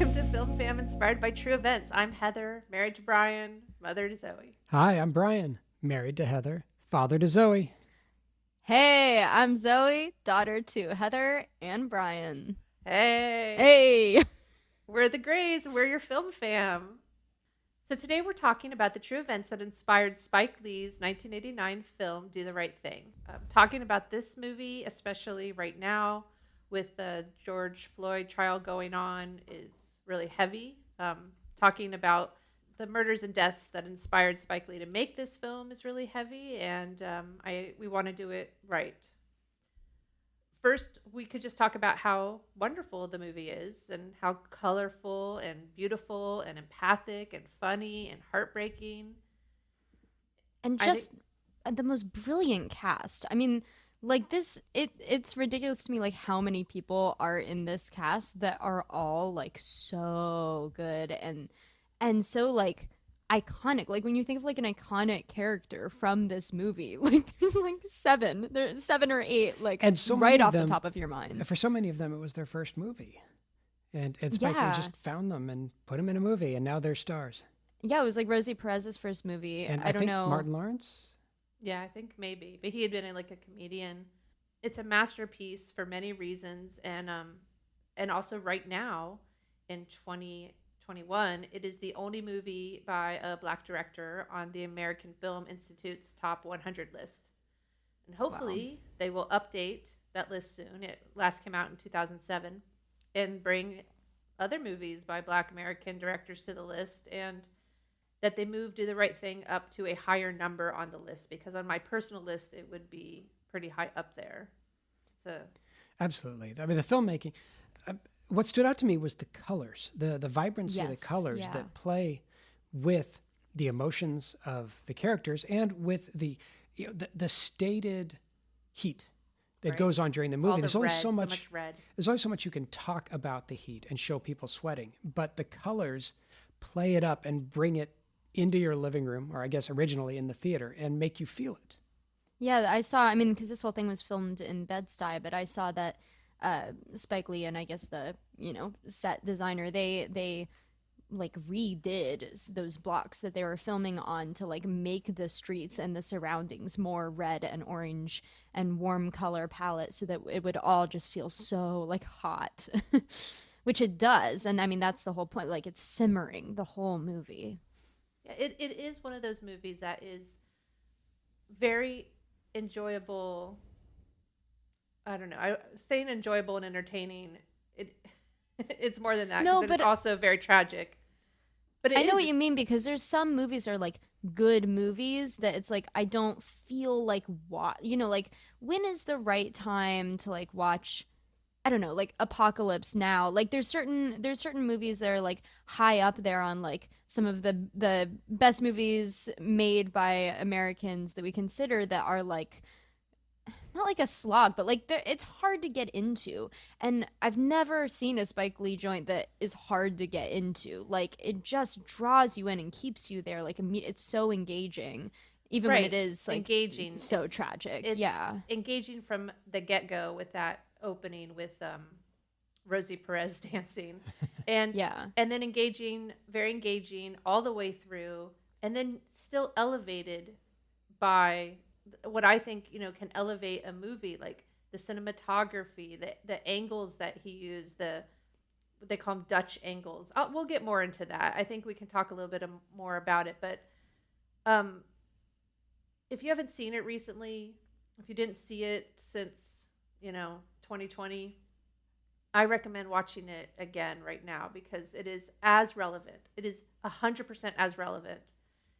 welcome to Film Fam inspired by true events. I'm Heather, married to Brian, mother to Zoe. Hi, I'm Brian, married to Heather, father to Zoe. Hey, I'm Zoe, daughter to Heather and Brian. Hey, Hey! we're the Grays, we're your Film Fam. So today we're talking about the true events that inspired Spike Lee's 1989 film, Do the Right Thing. Talking about this movie, especially right now with the George Floyd trial going on, is really heavy. Talking about the murders and deaths that inspired Spike Lee to make this film is really heavy, and we want to do it right. First, we could just talk about how wonderful the movie is and how colorful and beautiful and empathic and funny and heartbreaking. And just the most brilliant cast. I mean, like this, it's ridiculous to me, like how many people are in this cast that are all like so good and so like iconic. Like when you think of like an iconic character from this movie, like there's 7 or 8 like And so right many of off the them- top of your mind. For so many of them, it was their first movie. And Spike Lee Yeah. just found them and put them in a movie, and now they're stars. Yeah, it was like Rosie Perez's first movie. And I don't think know. Martin Lawrence? Yeah, I think maybe, but he had been like a comedian. It's a masterpiece for many reasons, and also right now in 2021, it is the only movie by a Black director on the American Film Institute's top 100 list. And hopefully they will update that list soon. It last came out in 2007, and bring other movies by Black American directors to the list, and that they move Do the Right Thing up to a higher number on the list, because on my personal list it would be pretty high up there. So Absolutely. I mean, the filmmaking. What stood out to me was the colors, the vibrancy of the Yes, colors yeah. that play with the emotions of the characters and with the stated heat that Right. goes on during the movie. all the There's only red, so much red. There's only so much you can talk about the heat and show people sweating, but the colors play it up and bring it into your living room, or I guess originally in the theater, and make you feel it. Yeah, I saw. I mean, because this whole thing was filmed in Bed-Stuy, but I saw that Spike Lee and I guess the set designer they like redid those blocks that they were filming on to like make the streets and the surroundings more red and orange and warm color palette so that it would all just feel so like hot, which it does. And I mean that's the whole point. Like it's simmering the whole movie. Yeah, it is one of those movies that is very enjoyable. I don't know. Saying enjoyable and entertaining, it's more than that. No, 'Cause but it's also very tragic. But I know what you mean because there's some movies are like good movies that it's like I don't feel like like when is the right time to like watch I don't know, like Apocalypse Now. Like there's certain movies that are like high up there on like some of the best movies made by Americans that we consider that are like not like a slog, but like it's hard to get into. And I've never seen a Spike Lee joint that is hard to get into. Like it just draws you in and keeps you there. Like it's so engaging, even when Right. it is like Engaging. so It's- tragic. It's Yeah, engaging from the get-go with that opening with Rosie Perez dancing, and yeah, and then very engaging all the way through, and then still elevated by what I think can elevate a movie, like the cinematography, the angles that he used, what they call them Dutch angles. We'll get more into that. I think we can talk a little bit more about it, but if you haven't seen it recently, if you didn't see it since 2020, I recommend watching it again right now because it is as relevant. It is 100% as relevant,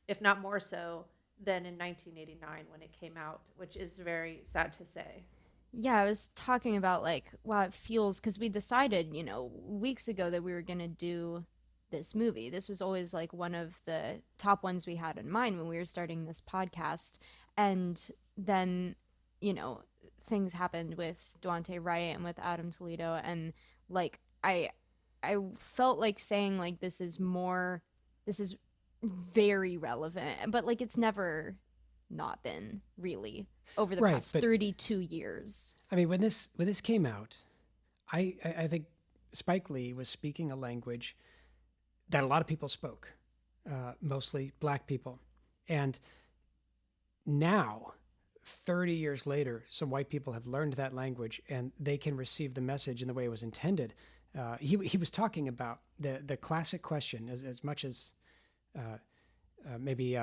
if not more so, than in 1989 when it came out, which is very sad to say. yeah. I was talking about like wow, it feels because we decided weeks ago that we were gonna do this movie. This was always like one of the top ones we had in mind when we were starting this podcast, and then you know things happened with Duante Wright and with Adam Toledo, and like I felt like saying like this is very relevant, but like it's never not been really over the Right, past but 32 years. I mean, when this came out, I think Spike Lee was speaking a language that a lot of people spoke, mostly black people. And now, 30 years later, some white people have learned that language and they can receive the message in the way it was intended. He was talking about the classic question, as much as maybe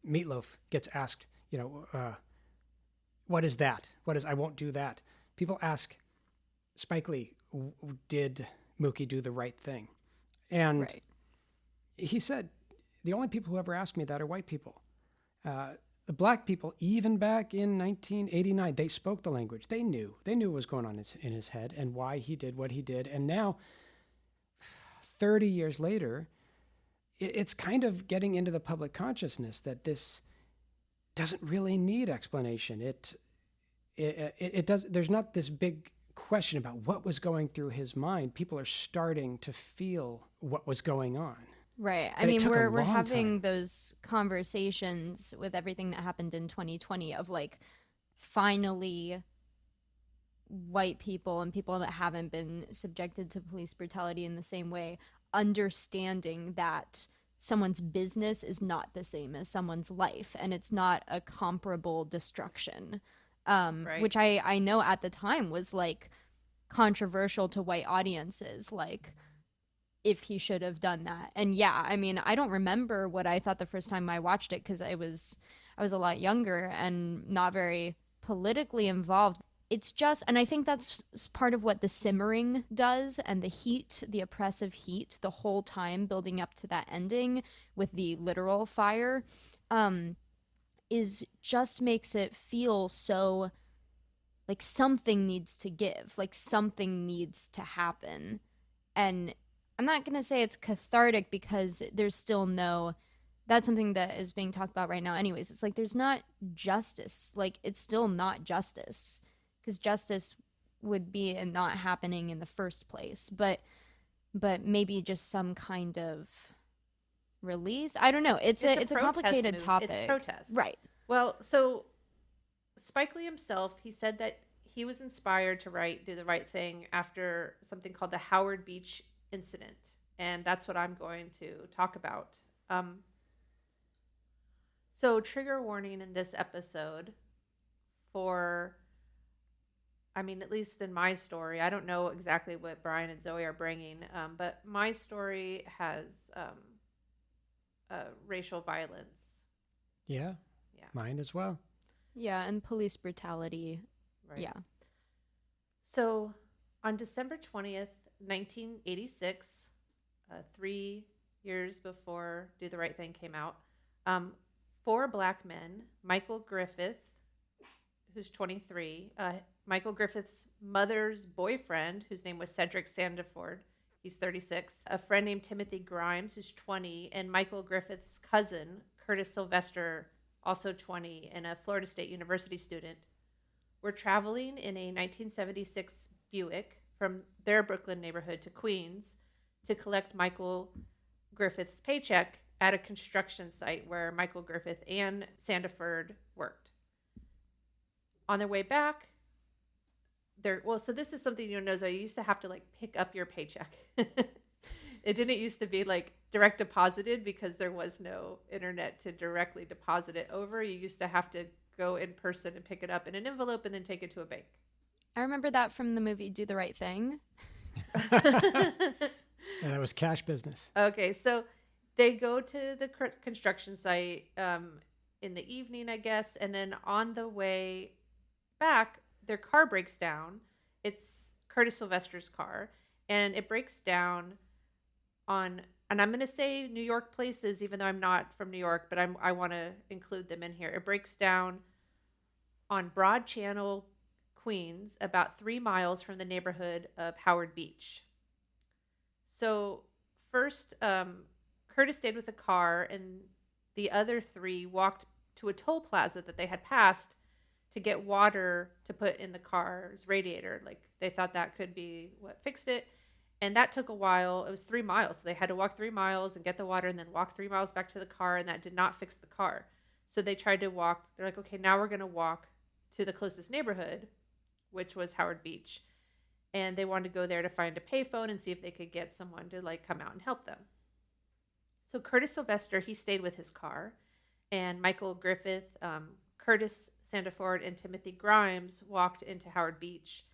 Meatloaf gets asked, what is that? What is I won't do that? People ask Spike Lee, did Mookie do the right thing? And Right. he said, the only people who ever asked me that are white people. The black people, even back in 1989, they spoke the language. They knew what was going on in his head and why he did what he did. And now, 30 years later, it's kind of getting into the public consciousness that this doesn't really need explanation. It does. There's not this big question about what was going through his mind. People are starting to feel what was going on. Right. I But it mean, took a we're long having time. those conversations with everything that happened in 2020 of like finally white people and people that haven't been subjected to police brutality in the same way understanding that someone's business is not the same as someone's life and it's not a comparable destruction. Right. Which I know at the time was like controversial to white audiences, like if he should have done that. And yeah, I mean, I don't remember what I thought the first time I watched it because I was a lot younger and not very politically involved. It's just, and I think that's part of what the simmering does and the heat, the oppressive heat, the whole time building up to that ending with the literal fire, um, is just makes it feel so like something needs to give, like something needs to happen. And I'm not going to say it's cathartic because there's still no, that's something that is being talked about right now anyways. It's like there's not justice. Like it's still not justice because justice would be in not happening in the first place. But maybe just some kind of release. I don't know. It's a complicated topic. It's protest. Right. Well, so Spike Lee himself, he said that he was inspired to do the right thing after something called the Howard Beach incident, and that's what I'm going to talk about. So trigger warning in this episode for, I mean, at least in my story, I don't know exactly what Brian and Zoe are bringing, but my story has racial violence. Yeah, Yeah, mine as well. Yeah, and police brutality. right. Yeah. So on December 20th, 1986, 3 years before Do the Right Thing came out, four black men, Michael Griffith, who's 23, Michael Griffith's mother's boyfriend, whose name was Cedric Sandiford, he's 36, a friend named Timothy Grimes, who's 20, and Michael Griffith's cousin, Curtis Sylvester, also 20, and a Florida State University student, were traveling in a 1976 Buick from their Brooklyn neighborhood to Queens to collect Michael Griffith's paycheck at a construction site where Michael Griffith and Sandiford worked. On their way back, so this is something you know, you used to have to like pick up your paycheck. It didn't used to be like direct deposited because there was no internet to directly deposit it over. You used to have to go in person and pick it up in an envelope and then take it to a bank. I remember that from the movie Do the Right Thing. Yeah, that was cash business. Okay, so they go to the construction site in the evening, I guess, and then on the way back, their car breaks down. It's Curtis Sylvester's car, and it breaks down on, and I'm going to say New York places, even though I'm not from New York, but I want to include them in here. It breaks down on Broad Channel, Queens, about 3 miles from the neighborhood of Howard Beach. So first, Curtis stayed with the car, and the other three walked to a toll plaza that they had passed to get water to put in the car's radiator. Like they thought that could be what fixed it. And that took a while. It was 3 miles. So they had to walk 3 miles and get the water and then walk 3 miles back to the car. And that did not fix the car. So they tried to walk. They're like, okay, now we're going to walk to the closest neighborhood, which was Howard Beach. and they wanted to go there to find a payphone and see if they could get someone to like come out and help them. So Curtis Sylvester, he stayed with his car, and Michael Griffith, Curtis Sandiford, and Timothy Grimes walked into Howard Beach,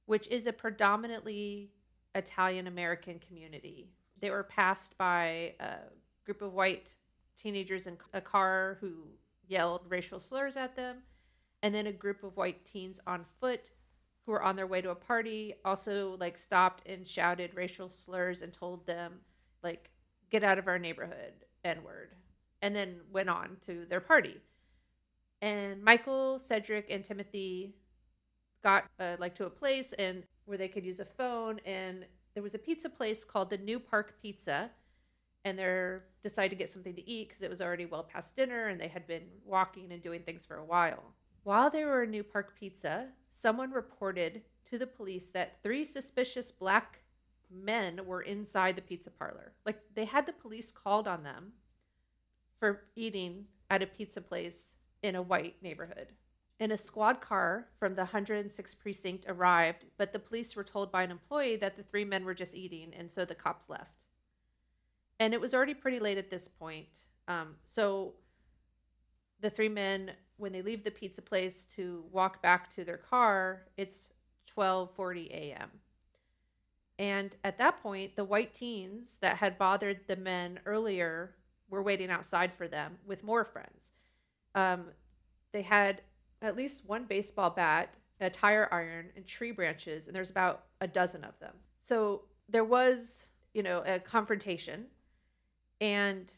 which is a predominantly Italian American community. They were passed by a group of white teenagers in a car who yelled racial slurs at them, and then a group of white teens on foot who were on their way to a party also like stopped and shouted racial slurs and told them like, get out of our neighborhood, N-word, and then went on to their party. And Michael, Cedric, and Timothy got like to a place and where they could use a phone, and there was a pizza place called the New Park Pizza, and they decided to get something to eat because it was already well past dinner and they had been walking and doing things for a while. While they were in New Park Pizza, someone reported to the police that 3 suspicious black men were inside the pizza parlor. Like, they had the police called on them for eating at a pizza place in a white neighborhood. And a squad car from the 106th precinct arrived, but the police were told by an employee that the 3 men were just eating, and so the cops left. And it was already pretty late at this point. So the 3 men, when they leave the pizza place to walk back to their car, it's 12:40 a.m. And at that point, the white teens that had bothered the men earlier were waiting outside for them with more friends. They had at least one baseball bat, a tire iron, and tree branches, and there's about a dozen of them. So there was, a confrontation, and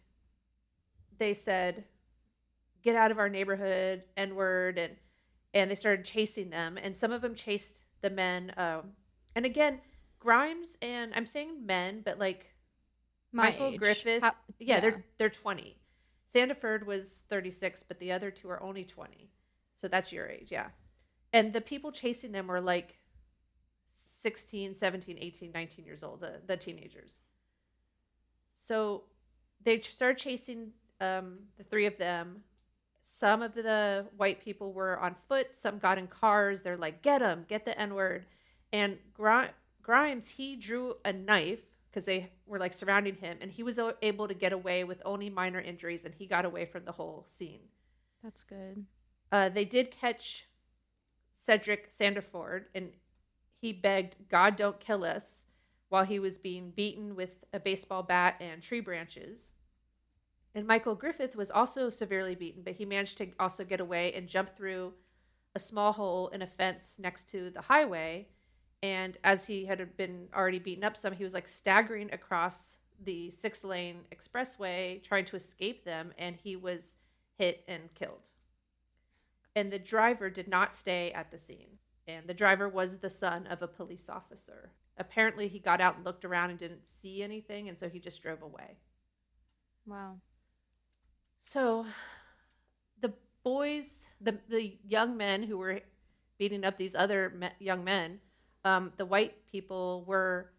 they said, get out of our neighborhood, N-word, and they started chasing them, and some of them chased the men. And again, Grimes, and I'm saying men, but like My Michael age. Griffith, Yeah. they're 20. Sandiford was 36, but the other 2 are only 20. So that's your age, yeah. And the people chasing them were like 16, 17, 18, 19 years old, the teenagers. So they started chasing the 3 of them. Some of the white people were on foot. Some got in cars. They're like, get them, get the N-word. And Grimes, he drew a knife because they were like surrounding him, and he was able to get away with only minor injuries, and he got away from the whole scene. That's good. They did catch Cedric Sandiford, and he begged, God, don't kill us, while he was being beaten with a baseball bat and tree branches. And Michael Griffith was also severely beaten, but he managed to also get away and jump through a small hole in a fence next to the highway. And as he had been already beaten up some, he was like staggering across the 6-lane expressway trying to escape them, and he was hit and killed. And the driver did not stay at the scene. And the driver was the son of a police officer. Apparently, he got out and looked around and didn't see anything, and so he just drove away. Wow. So the boys, the young men who were beating up these other young men, the white people were,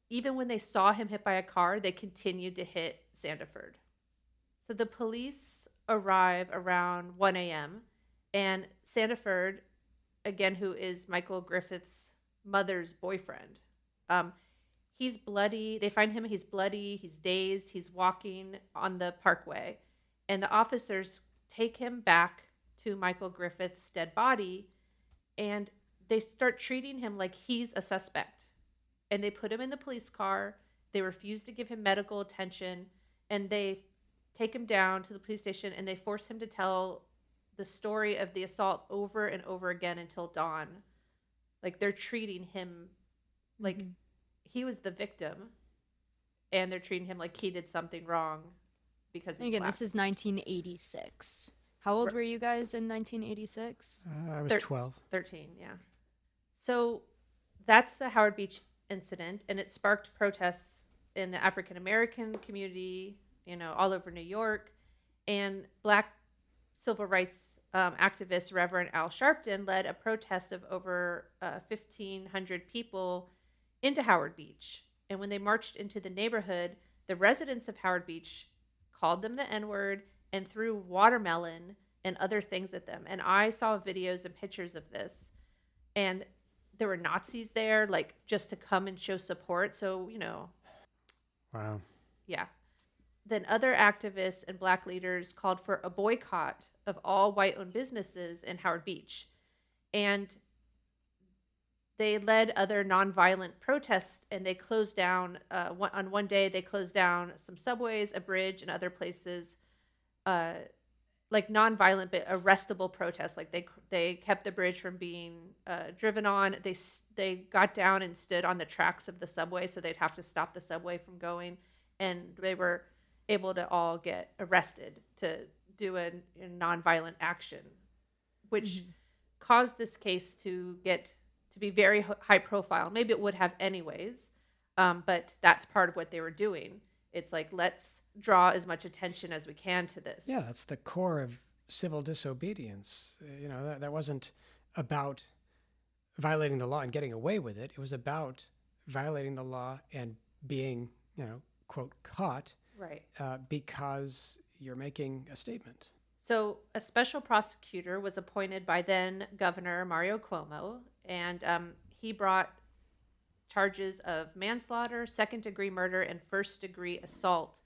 even when they saw him hit by a car, they continued to hit Sandiford. So the police arrive around 1 a.m. and Sandiford, again, who is Michael Griffith's mother's boyfriend, he's bloody. They find him. He's bloody. He's dazed. He's walking on the parkway. And the officers take him back to Michael Griffith's dead body, and they start treating him like he's a suspect. And they put him in the police car. They refuse to give him medical attention, and they take him down to the police station, and they force him to tell the story of the assault over and over again until dawn. Like, they're treating him like he was the victim, and they're treating him like he did something wrong because he's And again, black. this is 1986. How old were you guys in 1986? I was 12. 13, yeah. So that's the Howard Beach incident, and it sparked protests in the African American community, all over New York. And black civil rights activist Reverend Al Sharpton led a protest of over 1,500 people into Howard Beach. And when they marched into the neighborhood, the residents of Howard Beach called them the N-word and threw watermelon and other things at them. And I saw videos and pictures of this. And there were Nazis there, like just to come and show support. So, Wow. yeah. Then other activists and black leaders called for a boycott of all white owned businesses in Howard Beach. And they led other nonviolent protests, and they closed down, on one day, they closed down some subways, a bridge, and other places, uh, like nonviolent but arrestable protests. Like they kept the bridge from being driven on. They got down and stood on the tracks of the subway, so they'd have to stop the subway from going, and they were able to all get arrested to do a nonviolent action, which caused this case to be very high profile. Maybe it would have anyways, but that's part of what they were doing. It's like, let's draw as much attention as we can to this. Yeah, that's the core of civil disobedience. That wasn't about violating the law and getting away with it. It was about violating the law and being, quote, caught, Right. because you're making a statement. So a special prosecutor was appointed by then Governor Mario Cuomo, and he brought charges of manslaughter, second-degree murder, and first-degree assault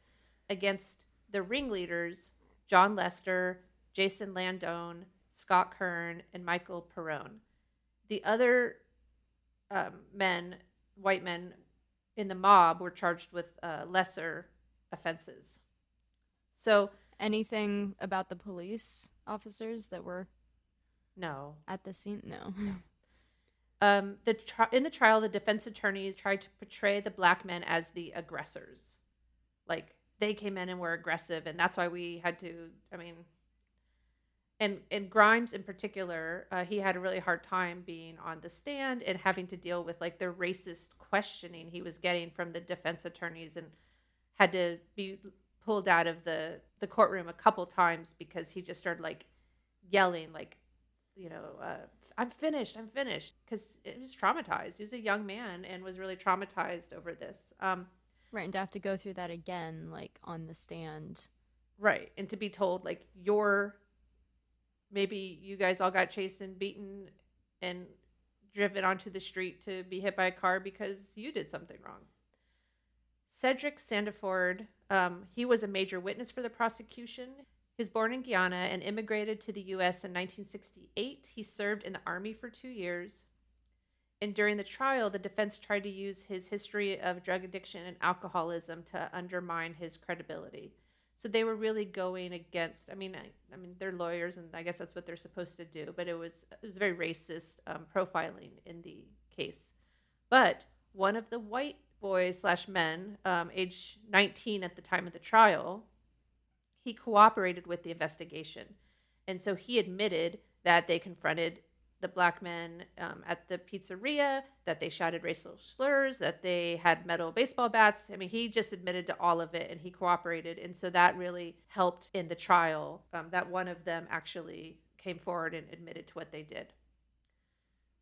against the ringleaders, John Lester, Jason Landone, Scott Kern, and Michael Perrone. The other white men in the mob, were charged with lesser offenses. So Anything about the police officers that were no. at the scene? No. In the trial, the defense attorneys tried to portray the black men as the aggressors. Like, they came in and were aggressive, and that's why we had to, and Grimes in particular, he had a really hard time being on the stand and having to deal with, like, the racist questioning he was getting from the defense attorneys, and had to be pulled out of the courtroom a couple times because he just started, like, yelling, like, I'm finished, because he was traumatized. He was a young man and was really traumatized over this. Right, and to have to go through that again, like, on the stand. Right, and to be told, like, maybe you guys all got chased and beaten and driven onto the street to be hit by a car because you did something wrong. Cedric Sandiford, he was a major witness for the prosecution. He was born in Guyana and immigrated to the U.S. in 1968. He served in the Army for 2 years. And during the trial, the defense tried to use his history of drug addiction and alcoholism to undermine his credibility. So they were really going against, they're lawyers, and I guess that's what they're supposed to do, but it was very racist profiling in the case. But one of the white boys / men, age 19 at the time of the trial, he cooperated with the investigation. And so he admitted that they confronted the black men at the pizzeria, that they shouted racial slurs, that they had metal baseball bats. He just admitted to all of it, and he cooperated. And so that really helped in the trial, that one of them actually came forward and admitted to what they did.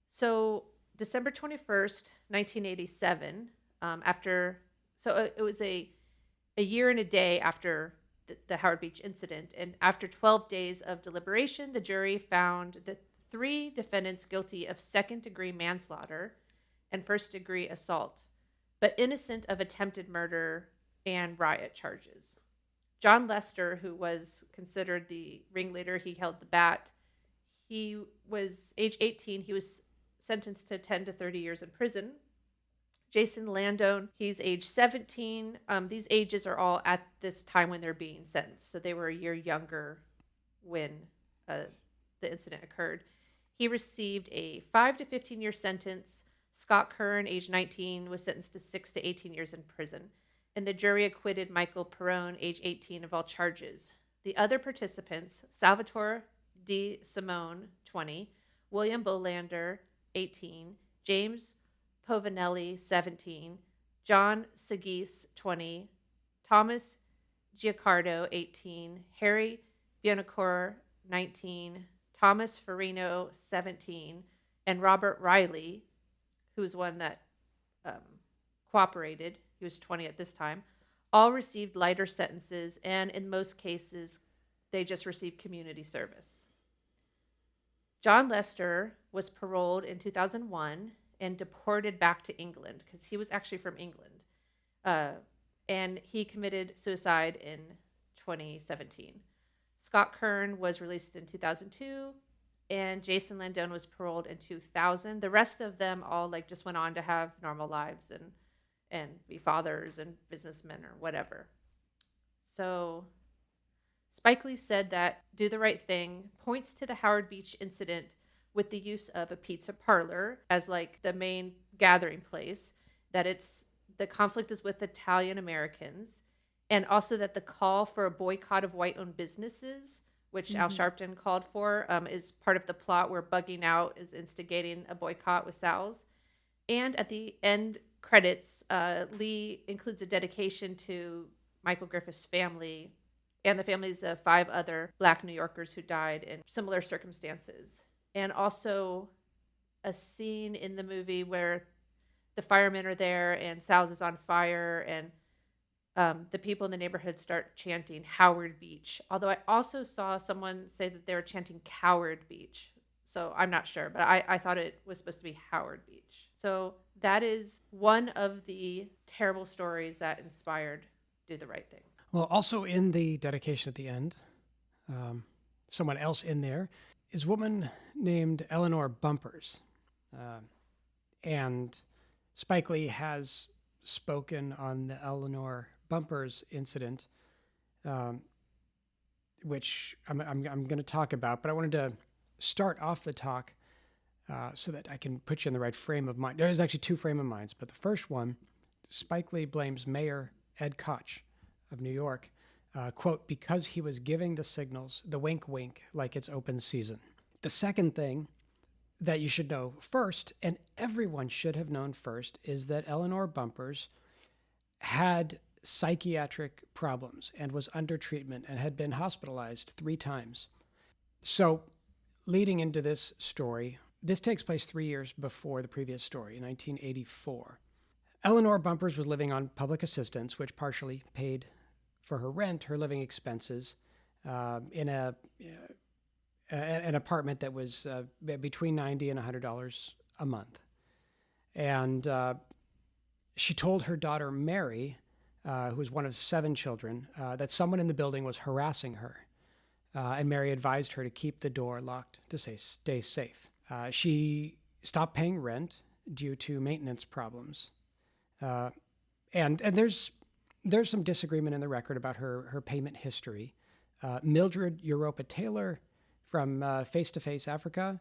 So December 21st, 1987, it was a year and a day after the Howard Beach incident. And after 12 days of deliberation, the jury found the 3 defendants guilty of second-degree manslaughter and first-degree assault, but innocent of attempted murder and riot charges. John Lester, who was considered the ringleader, he held the bat. He was age 18. He was sentenced to 10 to 30 years in prison. Jason Landone, he's age 17. These ages are all at this time when they're being sentenced. So they were a year younger when the incident occurred. He received a 5 to 15-year sentence. Scott Kern, age 19, was sentenced to 6 to 18 years in prison. And the jury acquitted Michael Perrone, age 18, of all charges. The other participants, Salvatore D. Simone, 20, William Bolander, 18, James Povinelli, 17, John Sagis, 20, Thomas Giacardo, 18, Harry Buonacore, 19, Thomas Farino, 17, and Robert Riley, who's one that cooperated, he was 20 at this time, all received lighter sentences, and in most cases, they just received community service. John Lester was paroled in 2001, and deported back to England because he was actually from England. Uh, and he committed suicide in 2017. Scott Kern was released in 2002, and Jason Landone was paroled in 2000. The rest of them all like just went on to have normal lives and be fathers and businessmen or whatever. So Spike Lee said that Do the Right Thing points to the Howard Beach incident with the use of a pizza parlor as like the main gathering place, that it's the conflict is with Italian Americans, and also that the call for a boycott of white owned businesses, which Al Sharpton called for, is part of the plot where Bugging Out is instigating a boycott with Sal's. And at the end credits, Lee includes a dedication to Michael Griffith's family and the families of 5 other Black New Yorkers who died in similar circumstances. And also a scene in the movie where the firemen are there and Sal's is on fire, and the people in the neighborhood start chanting Howard Beach. Although I also saw someone say that they were chanting Coward Beach. So I'm not sure, but I thought it was supposed to be Howard Beach. So that is one of the terrible stories that inspired Do the Right Thing. Well, also in the dedication at the end, someone else in there is a woman named Eleanor Bumpurs. And Spike Lee has spoken on the Eleanor Bumpurs incident, which I'm going to talk about, but I wanted to start off the talk so that I can put you in the right frame of mind. There's actually 2 frame of minds, but the first one, Spike Lee blames Mayor Ed Koch of New York, quote, because he was giving the signals, the wink wink, like it's open season. The second thing that you should know first, and everyone should have known first, is that Eleanor Bumpurs had psychiatric problems and was under treatment and had been hospitalized 3 times. So leading into this story, this takes place 3 years before the previous story, in 1984. Eleanor Bumpurs was living on public assistance, which partially paid for her rent, her living expenses, in an apartment that was between $90 and $100 a month. And she told her daughter, Mary, who was one of 7 children, that someone in the building was harassing her. And Mary advised her to keep the door locked to stay safe. She stopped paying rent due to maintenance problems. And there's some disagreement in the record about her payment history. Mildred Europa Taylor from Face to Face Africa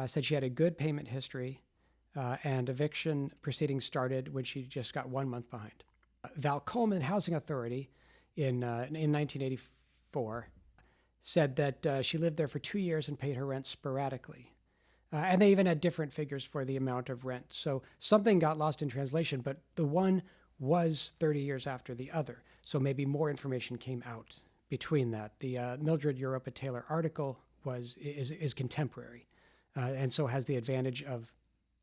said she had a good payment history, and eviction proceedings started when she just got 1 month behind. Val Coleman Housing Authority in 1984 said that she lived there for 2 years and paid her rent sporadically. And they even had different figures for the amount of rent. So something got lost in translation, but the one was 30 years after the other. So maybe more information came out between that. The Mildred Europa Taylor article is contemporary, and so has the advantage of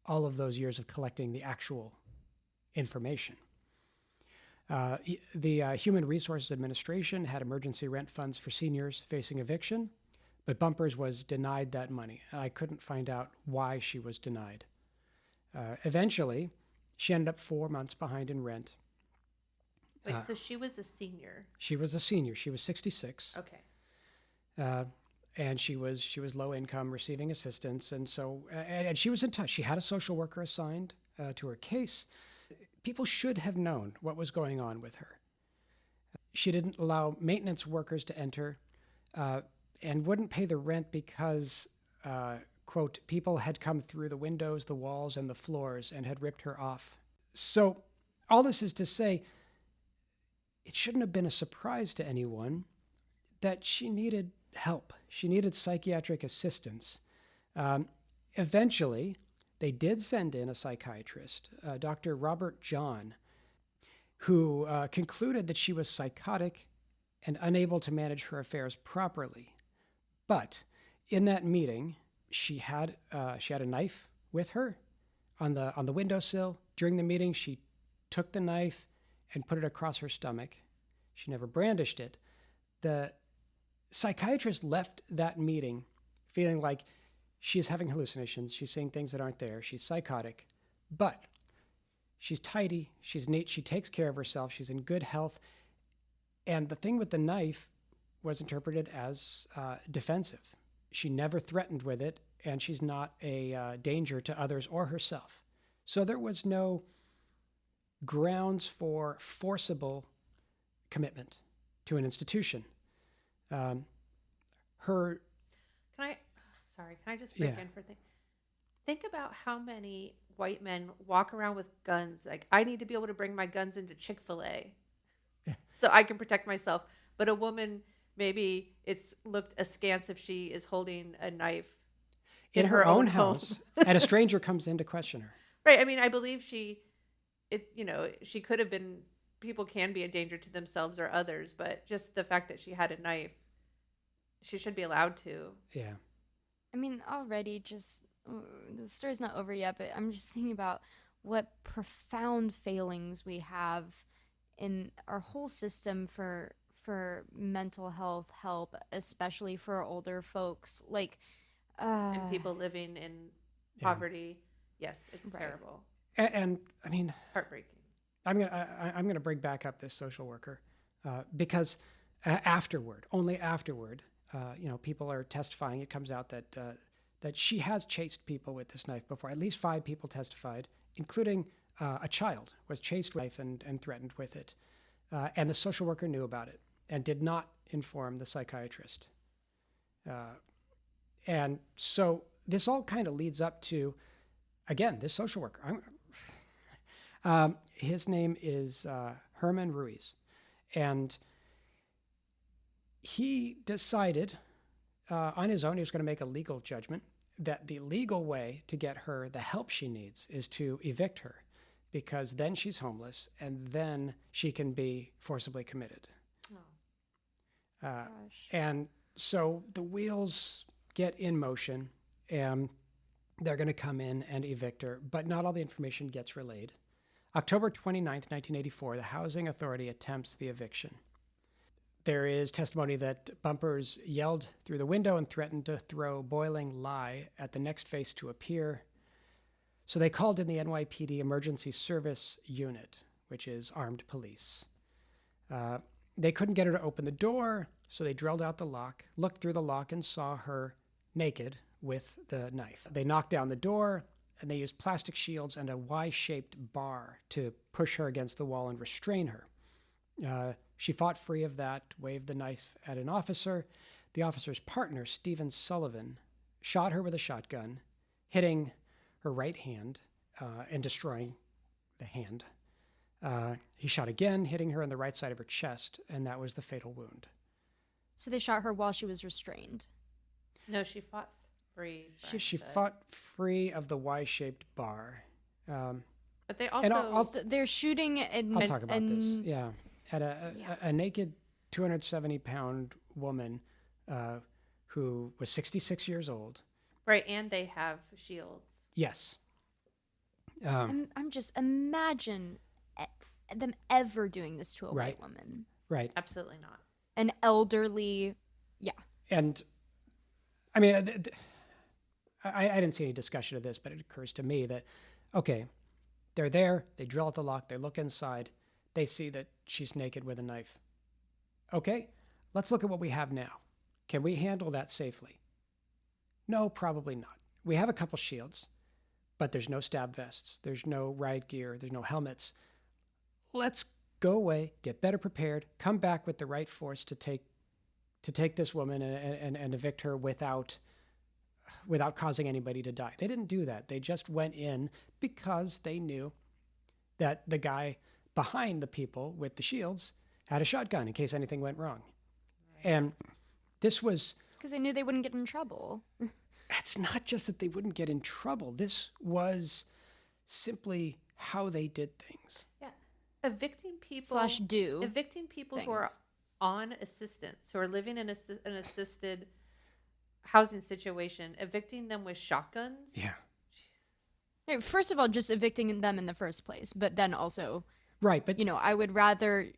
all of those years of collecting the actual information. The Human Resources Administration had emergency rent funds for seniors facing eviction, but Bumpurs was denied that money. I couldn't find out why she was denied. Eventually, she ended up 4 months behind in rent. Wait, so she was a senior? She was a senior. She was 66. Okay. And she was low income, receiving assistance, and so and she was in touch. She had a social worker assigned to her case. People should have known what was going on with her. She didn't allow maintenance workers to enter, and wouldn't pay the rent because, quote, people had come through the windows, the walls, and the floors and had ripped her off. So all this is to say, it shouldn't have been a surprise to anyone that she needed help. She needed psychiatric assistance. Eventually, they did send in a psychiatrist, Dr. Robert John, who concluded that she was psychotic and unable to manage her affairs properly. But in that meeting, she had a knife with her on the windowsill. During the meeting, she took the knife and put it across her stomach. She never brandished it. The psychiatrist left that meeting feeling like she's having hallucinations. She's seeing things that aren't there. She's psychotic. But she's tidy, she's neat, she takes care of herself, she's in good health. And the thing with the knife was interpreted as defensive. She never threatened with it, and she's not a danger to others or herself. So there was no grounds for forcible commitment to an institution. Her, Can I just break Yeah. in for a thing? Think about how many white men walk around with guns. Like, I need to be able to bring my guns into Chick-fil-A so I can protect myself. But a woman, maybe it's looked askance if she is holding a knife in her her own own home. house, and a stranger comes in to question her. Right. I mean, I believe she could have been, people can be a danger to themselves or others, but just the fact that she had a knife, she should be allowed to. Yeah. I mean, already just the story's not over yet, but I'm just thinking about what profound failings we have in our whole system for mental health help, especially for older folks. Like, And people living in Yeah. poverty. Yes, it's Right. terrible. And I mean, Heartbreaking. I'm gonna bring back up this social worker because only afterward, people are testifying. It comes out that she has chased people with this knife before. At least 5 people testified, including a child was chased with a knife and threatened with it. And the social worker knew about it and did not inform the psychiatrist. And so this all kind of leads up to, again, this social worker. His name is Herman Ruiz. And he decided on his own, he was going to make a legal judgment that the legal way to get her the help she needs is to evict her, because then she's homeless and then she can be forcibly committed. Oh. gosh. And so the wheels get in motion and they're going to come in and evict her, but not all the information gets relayed. October 29th, 1984, the Housing Authority attempts the eviction. There is testimony that Bumpers yelled through the window and threatened to throw boiling lye at the next face to appear. So they called in the NYPD Emergency Service Unit, which is armed police. They couldn't get her to open the door, so they drilled out the lock, looked through the lock, and saw her naked with the knife. They knocked down the door, and they used plastic shields and a Y-shaped bar to push her against the wall and restrain her. She fought free of that, waved the knife at an officer. The officer's partner, Stephen Sullivan, shot her with a shotgun, hitting her right hand and destroying the hand. He shot again, hitting her on the right side of her chest, and that was the fatal wound. So they shot her while she was restrained. No, she fought free. She Brian said. fought free of the Y-shaped bar. But they And also. They're shooting and I'll talk about this. and- Yeah. At a naked 270-pound woman who was 66 years old. Right, and they have shields. Yes. I'm just imagine them ever doing this to a Right. white woman, Right. Absolutely not. an elderly. Yeah, And I mean, I didn't see any discussion of this, but it occurs to me that, okay, they're there, they drill out the lock, they look inside, they see that she's naked with a knife. Okay, let's look at what we have now. Can we handle that safely? No, probably not. We have a couple shields, but there's no stab vests, there's no riot gear, there's no helmets. Let's go away, get better prepared, come back with the right force to take this woman and evict her without causing anybody to die. They didn't do that. They just went in because they knew that the guy behind the people with the shields had a shotgun in case anything went wrong. And this was, because they knew they wouldn't get in trouble. it's not just that they wouldn't get in trouble. This was simply how they did things. Yeah. Evicting people. Slash do Evicting people who are things. on assistance, who are living in an assisted housing situation, evicting them with shotguns. Yeah. Hey, first of all, just evicting them in the first place, but then also, Right. But I would rather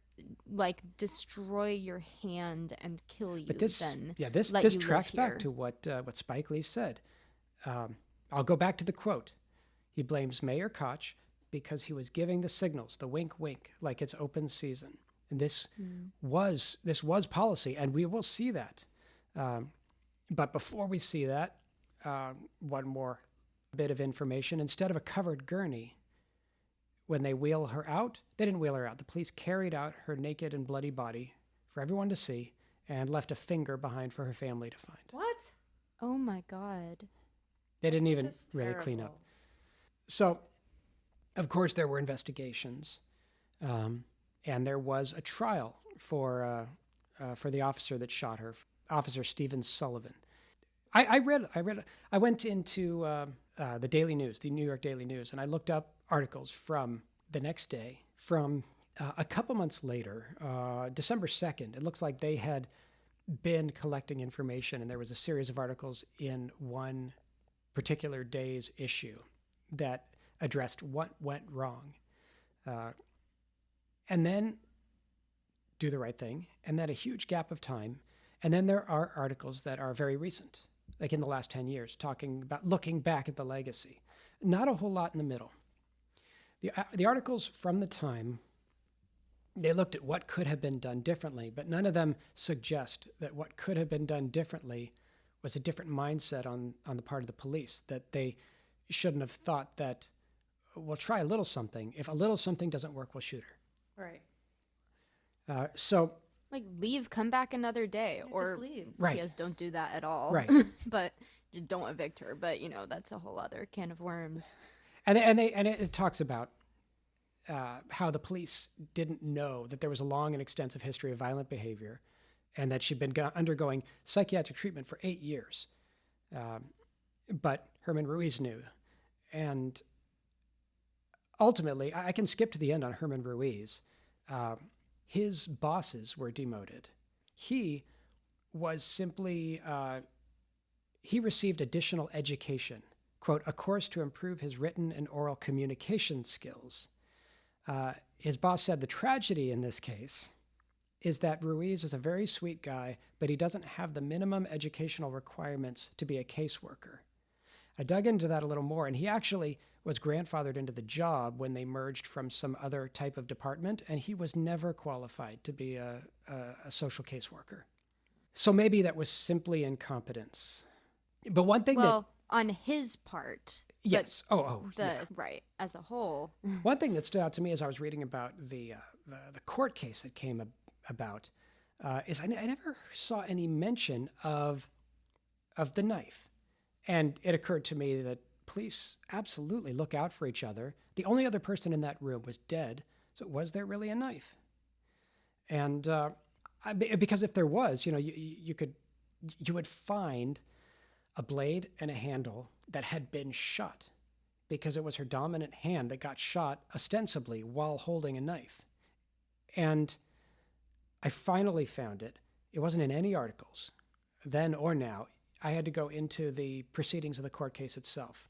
like destroy your hand and kill you But than this let this you live tracks back here. to what Spike Lee said. I'll go back to the quote. He blames Mayor Koch because he was giving the signals, the wink wink, like it's open season. And this was policy, and we will see that. But before we see that, one more bit of information. Instead of a covered gurney, when they wheel her out, they didn't wheel her out. The police carried out her naked and bloody body for everyone to see and left a finger behind for her family to find. What? Oh my God. They didn't That's even just really clean up. terrible. So, of course, there were investigations, and there was a trial for the officer that shot her, Officer Stephen Sullivan. I went into the Daily News, the New York Daily News, and I looked up articles from the next day, from a couple months later, December 2nd. It looks like they had been collecting information, and there was a series of articles in one particular day's issue that addressed what went wrong. And then do the right thing, and then a huge gap of time. And then there are articles that are very recent, like in the last 10 years, talking about looking back at the legacy. Not a whole lot in the middle. The articles from the time, they looked at what could have been done differently, but none of them suggest that what could have been done differently was a different mindset on the part of the police, that they shouldn't have thought that, we'll try a little something. If a little something doesn't work, we'll shoot her. Right. So Like, leave, come back another day. Yeah, Or just leave. Right. yes, don't do that at all. Right. But don't evict her. But, that's a whole other can of worms. And it talks about how the police didn't know that there was a long and extensive history of violent behavior, and that she'd been undergoing psychiatric treatment for 8 years. But Herman Ruiz knew. And ultimately, I can skip to the end on Herman Ruiz. His bosses were demoted. He was simply, he received additional education, quote, a course to improve his written and oral communication skills. His boss said the tragedy in this case is that Ruiz is a very sweet guy, but he doesn't have the minimum educational requirements to be a caseworker. I dug into that a little more, and he actually was grandfathered into the job when they merged from some other type of department, and he was never qualified to be a social caseworker. So maybe that was simply incompetence. But one thing Well, on his part. but yes, yeah. Right, as a whole. One thing that stood out to me as I was reading about the court case that came about is I never saw any mention of the knife. And it occurred to me that police absolutely look out for each other. The only other person in that room was dead. So was there really a knife? And because if there was, you would find a blade and a handle that had been shot, because it was her dominant hand that got shot ostensibly while holding a knife. And I finally found it. It wasn't in any articles, then or now. I had to go into the proceedings of the court case itself.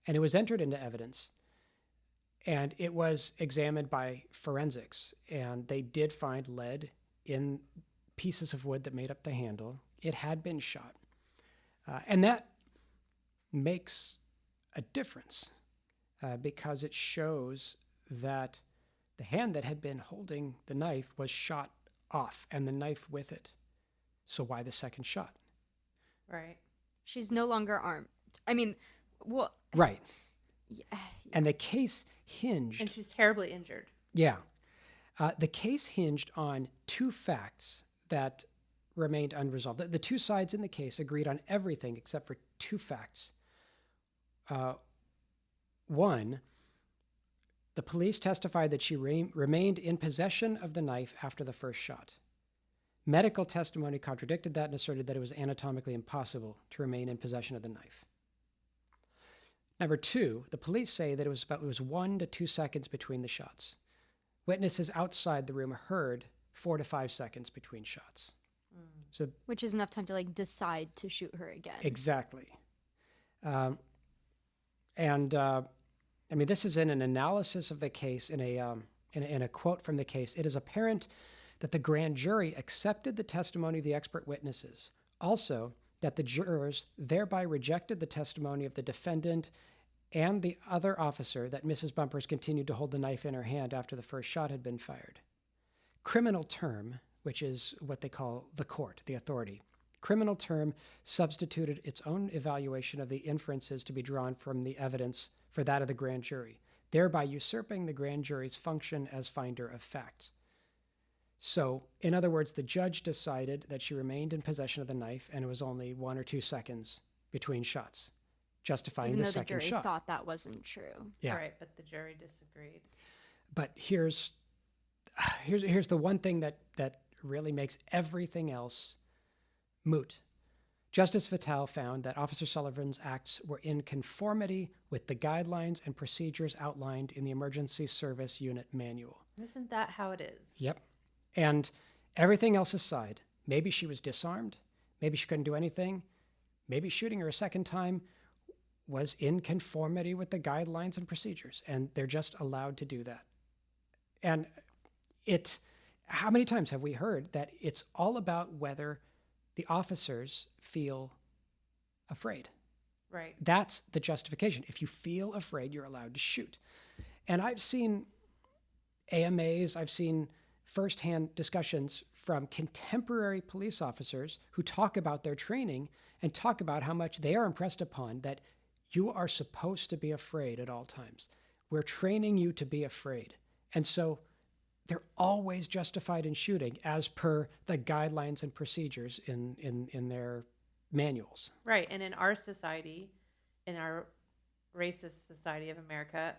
And it was entered into evidence, and it was examined by forensics, and they did find lead in pieces of wood that made up the handle. It had been shot. And that makes a difference because it shows that the hand that had been holding the knife was shot off, and the knife with it. So why the second shot? Right. She's no longer armed. I mean, well, Right. yeah, And the case hinged. And she's terribly injured. Yeah. The case hinged on two facts that remained unresolved. The two sides in the case agreed on everything except for two facts. One, the police testified that she remained in possession of the knife after the first shot. Medical testimony contradicted that and asserted that it was anatomically impossible to remain in possession of the knife. Number two, the police say that it was 1 to 2 seconds between the shots. Witnesses outside the room heard 4 to 5 seconds between shots. So which is enough time to decide to shoot her again. exactly. I mean, this is in an analysis of the case in a quote from the case. It is apparent that the grand jury accepted the testimony of the expert witnesses. Also, that the jurors thereby rejected the testimony of the defendant and the other officer that Mrs. Bumpers continued to hold the knife in her hand after the first shot had been fired. Criminal term, which is what they call the court, the authority. Criminal term substituted its own evaluation of the inferences to be drawn from the evidence for that of the grand jury, thereby usurping the grand jury's function as finder of facts. So, in other words, the judge decided that she remained in possession of the knife and it was only 1 or 2 seconds between shots, justifying Even the though the second jury shot. thought that wasn't true. Yeah. Right, but the jury disagreed. But here's the one thing that really makes everything else moot. Justice Vitale found that Officer Sullivan's acts were in conformity with the guidelines and procedures outlined in the Emergency Service Unit Manual. Isn't that how it is? Yep. And everything else aside, maybe she was disarmed, maybe she couldn't do anything, maybe shooting her a second time was in conformity with the guidelines and procedures, and they're just allowed to do that. And how many times have we heard that it's all about whether the officers feel afraid? Right. That's the justification. If you feel afraid, you're allowed to shoot. And I've seen AMAs, I've seen firsthand discussions from contemporary police officers who talk about their training and talk about how much they are impressed upon that you are supposed to be afraid at all times. We're training you to be afraid. And so they're always justified in shooting as per the guidelines and procedures in their manuals. Right. And in our society, in our racist society of America,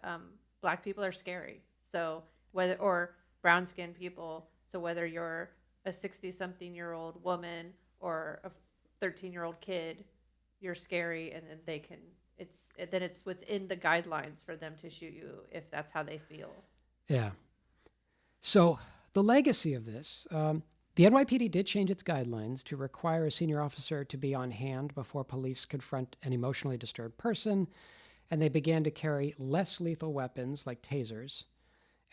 Black people are scary. So or brown skinned people. So whether you're a 60-something-year-old woman or a 13-year-old kid, you're scary, and then it's within the guidelines for them to shoot you if that's how they feel. Yeah. So the legacy of this, the NYPD did change its guidelines to require a senior officer to be on hand before police confront an emotionally disturbed person, and they began to carry less lethal weapons like tasers,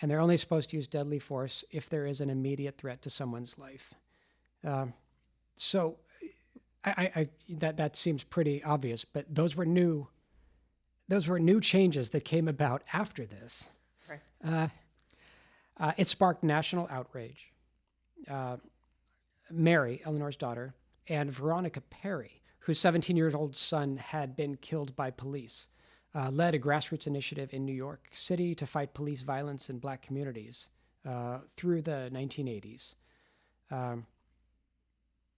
and they're only supposed to use deadly force if there is an immediate threat to someone's life. So that seems pretty obvious, but those were new changes that came about after this. Right. It sparked national outrage. Mary, Eleanor's daughter, and Veronica Perry, whose 17-year-old son had been killed by police, led a grassroots initiative in New York City to fight police violence in Black communities through the 1980s.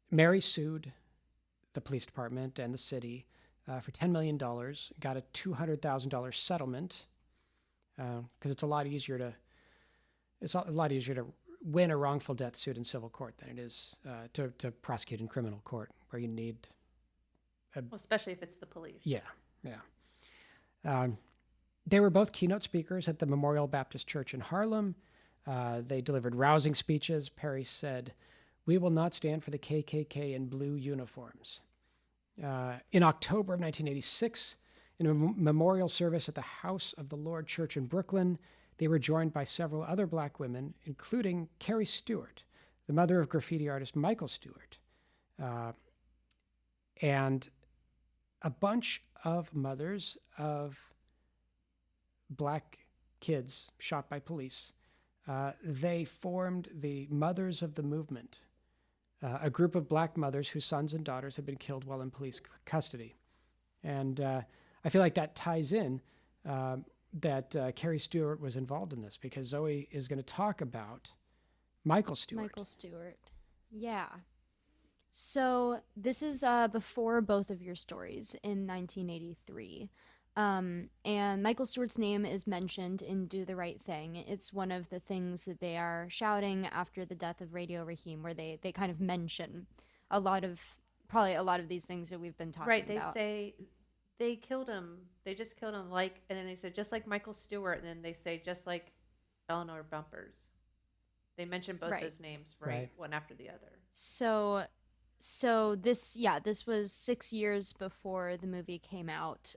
Mary sued the police department and the city for $10 million, got a $200,000 settlement because it's a lot easier to win a wrongful death suit in civil court than it is to prosecute in criminal court, where you need Well, especially if it's the police. Yeah. They were both keynote speakers at the Memorial Baptist Church in Harlem. They delivered rousing speeches. Perry said, "We will not stand for the KKK in blue uniforms." In October of 1986, in a memorial service at the House of the Lord Church in Brooklyn, they were joined by several other Black women, including Carrie Stewart, the mother of graffiti artist Michael Stewart, and a bunch of mothers of Black kids shot by police. They formed the Mothers of the Movement, a group of Black mothers whose sons and daughters had been killed while in police custody. And I feel like that ties in that Carrie Stewart was involved in this, because Zoe is going to talk about Michael Stewart. Michael Stewart. Yeah. So this is before both of your stories in 1983. And Michael Stewart's name is mentioned in Do the Right Thing. It's one of the things that they are shouting after the death of Radio Raheem, where they kind of mention probably a lot of these things that we've been talking Right. They about. say they killed him. They just killed him, and then they said just like Michael Stewart, and then they say just like Eleanor Bumpers. They mention both Right. those names, Right. one after the other. So this was 6 years before the movie came out.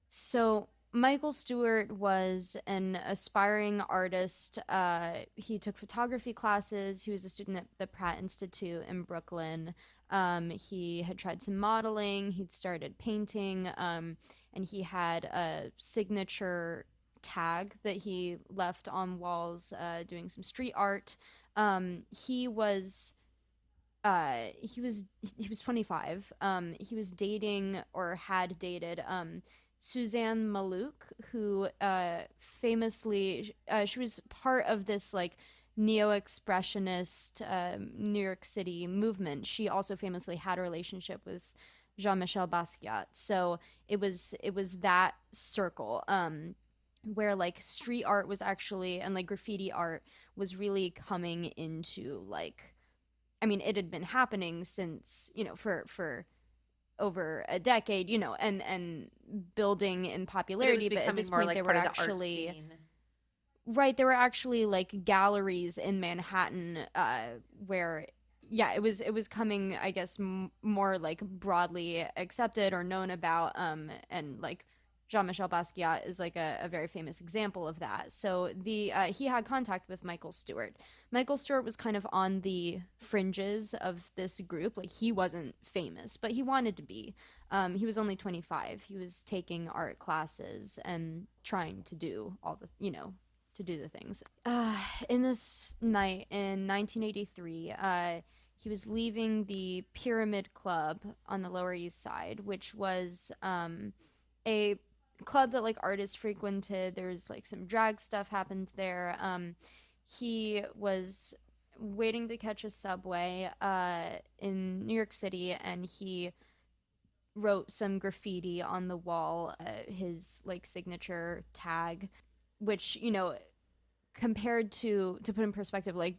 So Michael Stewart was an aspiring artist. He took photography classes. He was a student at the Pratt Institute in Brooklyn. He had tried some modeling, he'd started painting, and he had a signature tag that he left on walls doing some street art. He was he was 25. He was dating or had dated Suzanne Malouk, who famously she was part of this like neo-expressionist New York City movement. She also famously had a relationship with Jean-Michel Basquiat. So it was that circle where like street art was actually, and like graffiti art was really coming into like, I mean, it had been happening since, for over a decade, and building in But it was popularity, but at becoming this more point like there part were of the art actually scene. right, there were actually like galleries in Manhattan where yeah, it was coming, I guess, more like broadly accepted or known about, and like Jean-Michel Basquiat is like a very famous example of that. So the he had contact with Michael Stewart. Michael Stewart was kind of on the fringes of this group. Like he wasn't famous, but he wanted to be. He was only 25. He was taking art classes and trying to do all the, to do the things. In this night in 1983, he was leaving the Pyramid Club on the Lower East Side, which was a club that like artists frequented. There's like some drag stuff happened there. He was waiting to catch a subway in New York City, and he wrote some graffiti on the wall, his like signature tag, which compared to put in perspective, like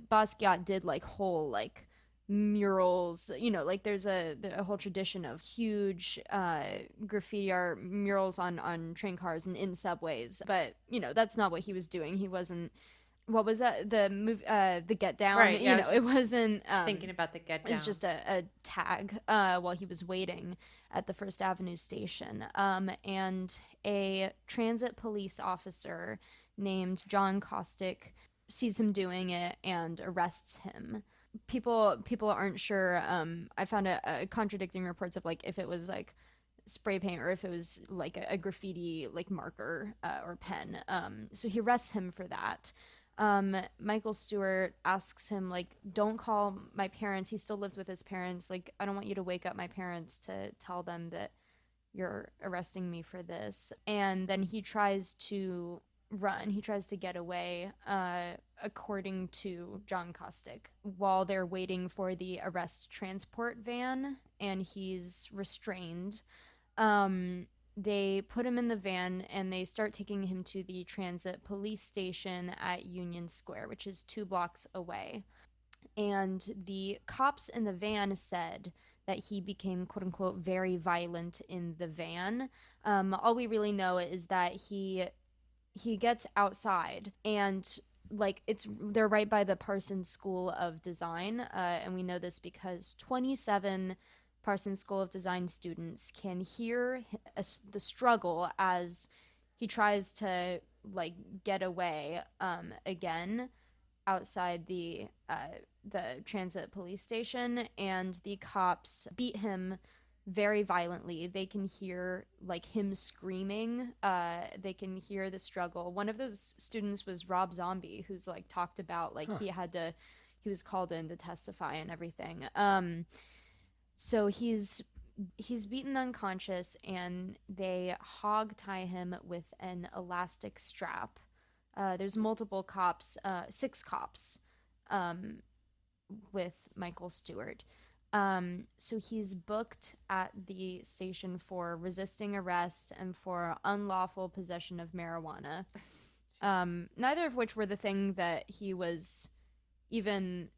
Basquiat did like whole like murals, like there's a whole tradition of huge graffiti art murals on train cars and in subways, but that's not what he was doing. He wasn't, what was that, the move, the Get Down, Right, yeah, I was it just wasn't thinking about the Get it was Down. just a tag while he was waiting at the First Avenue station. And a transit police officer named John Kostick sees him doing it and arrests him. People aren't sure. I found a contradicting reports of like if it was like spray paint or if it was like a graffiti like marker or pen. So he arrests him for that. Michael Stewart asks him like, "Don't call my parents." He still lived with his parents. Like, I don't want you to wake up my parents to tell them that you're arresting me for this. And then he tries to run. He tries to get away, according to John Kostick, while they're waiting for the arrest transport van, and he's restrained. They put him in the van and they start taking him to the transit police station at Union Square, which is 2 blocks away. And the cops in the van said that he became quote unquote very violent in the van. All we really know is that he gets outside, and like they're right by the Parsons School of Design, and we know this because 27 Parsons School of Design students can hear the struggle as he tries to like get away again outside the transit police station, and the cops beat him very violently. They can hear like him screaming. They can hear the struggle. One of those students was Rob Zombie, who's like talked about like he was called in to testify and everything. So he's beaten unconscious, and they hog tie him with an elastic strap. There's multiple cops, 6 cops, with Michael Stewart. So he's booked at the station for resisting arrest and for unlawful possession of marijuana. Neither of which were the thing that he was even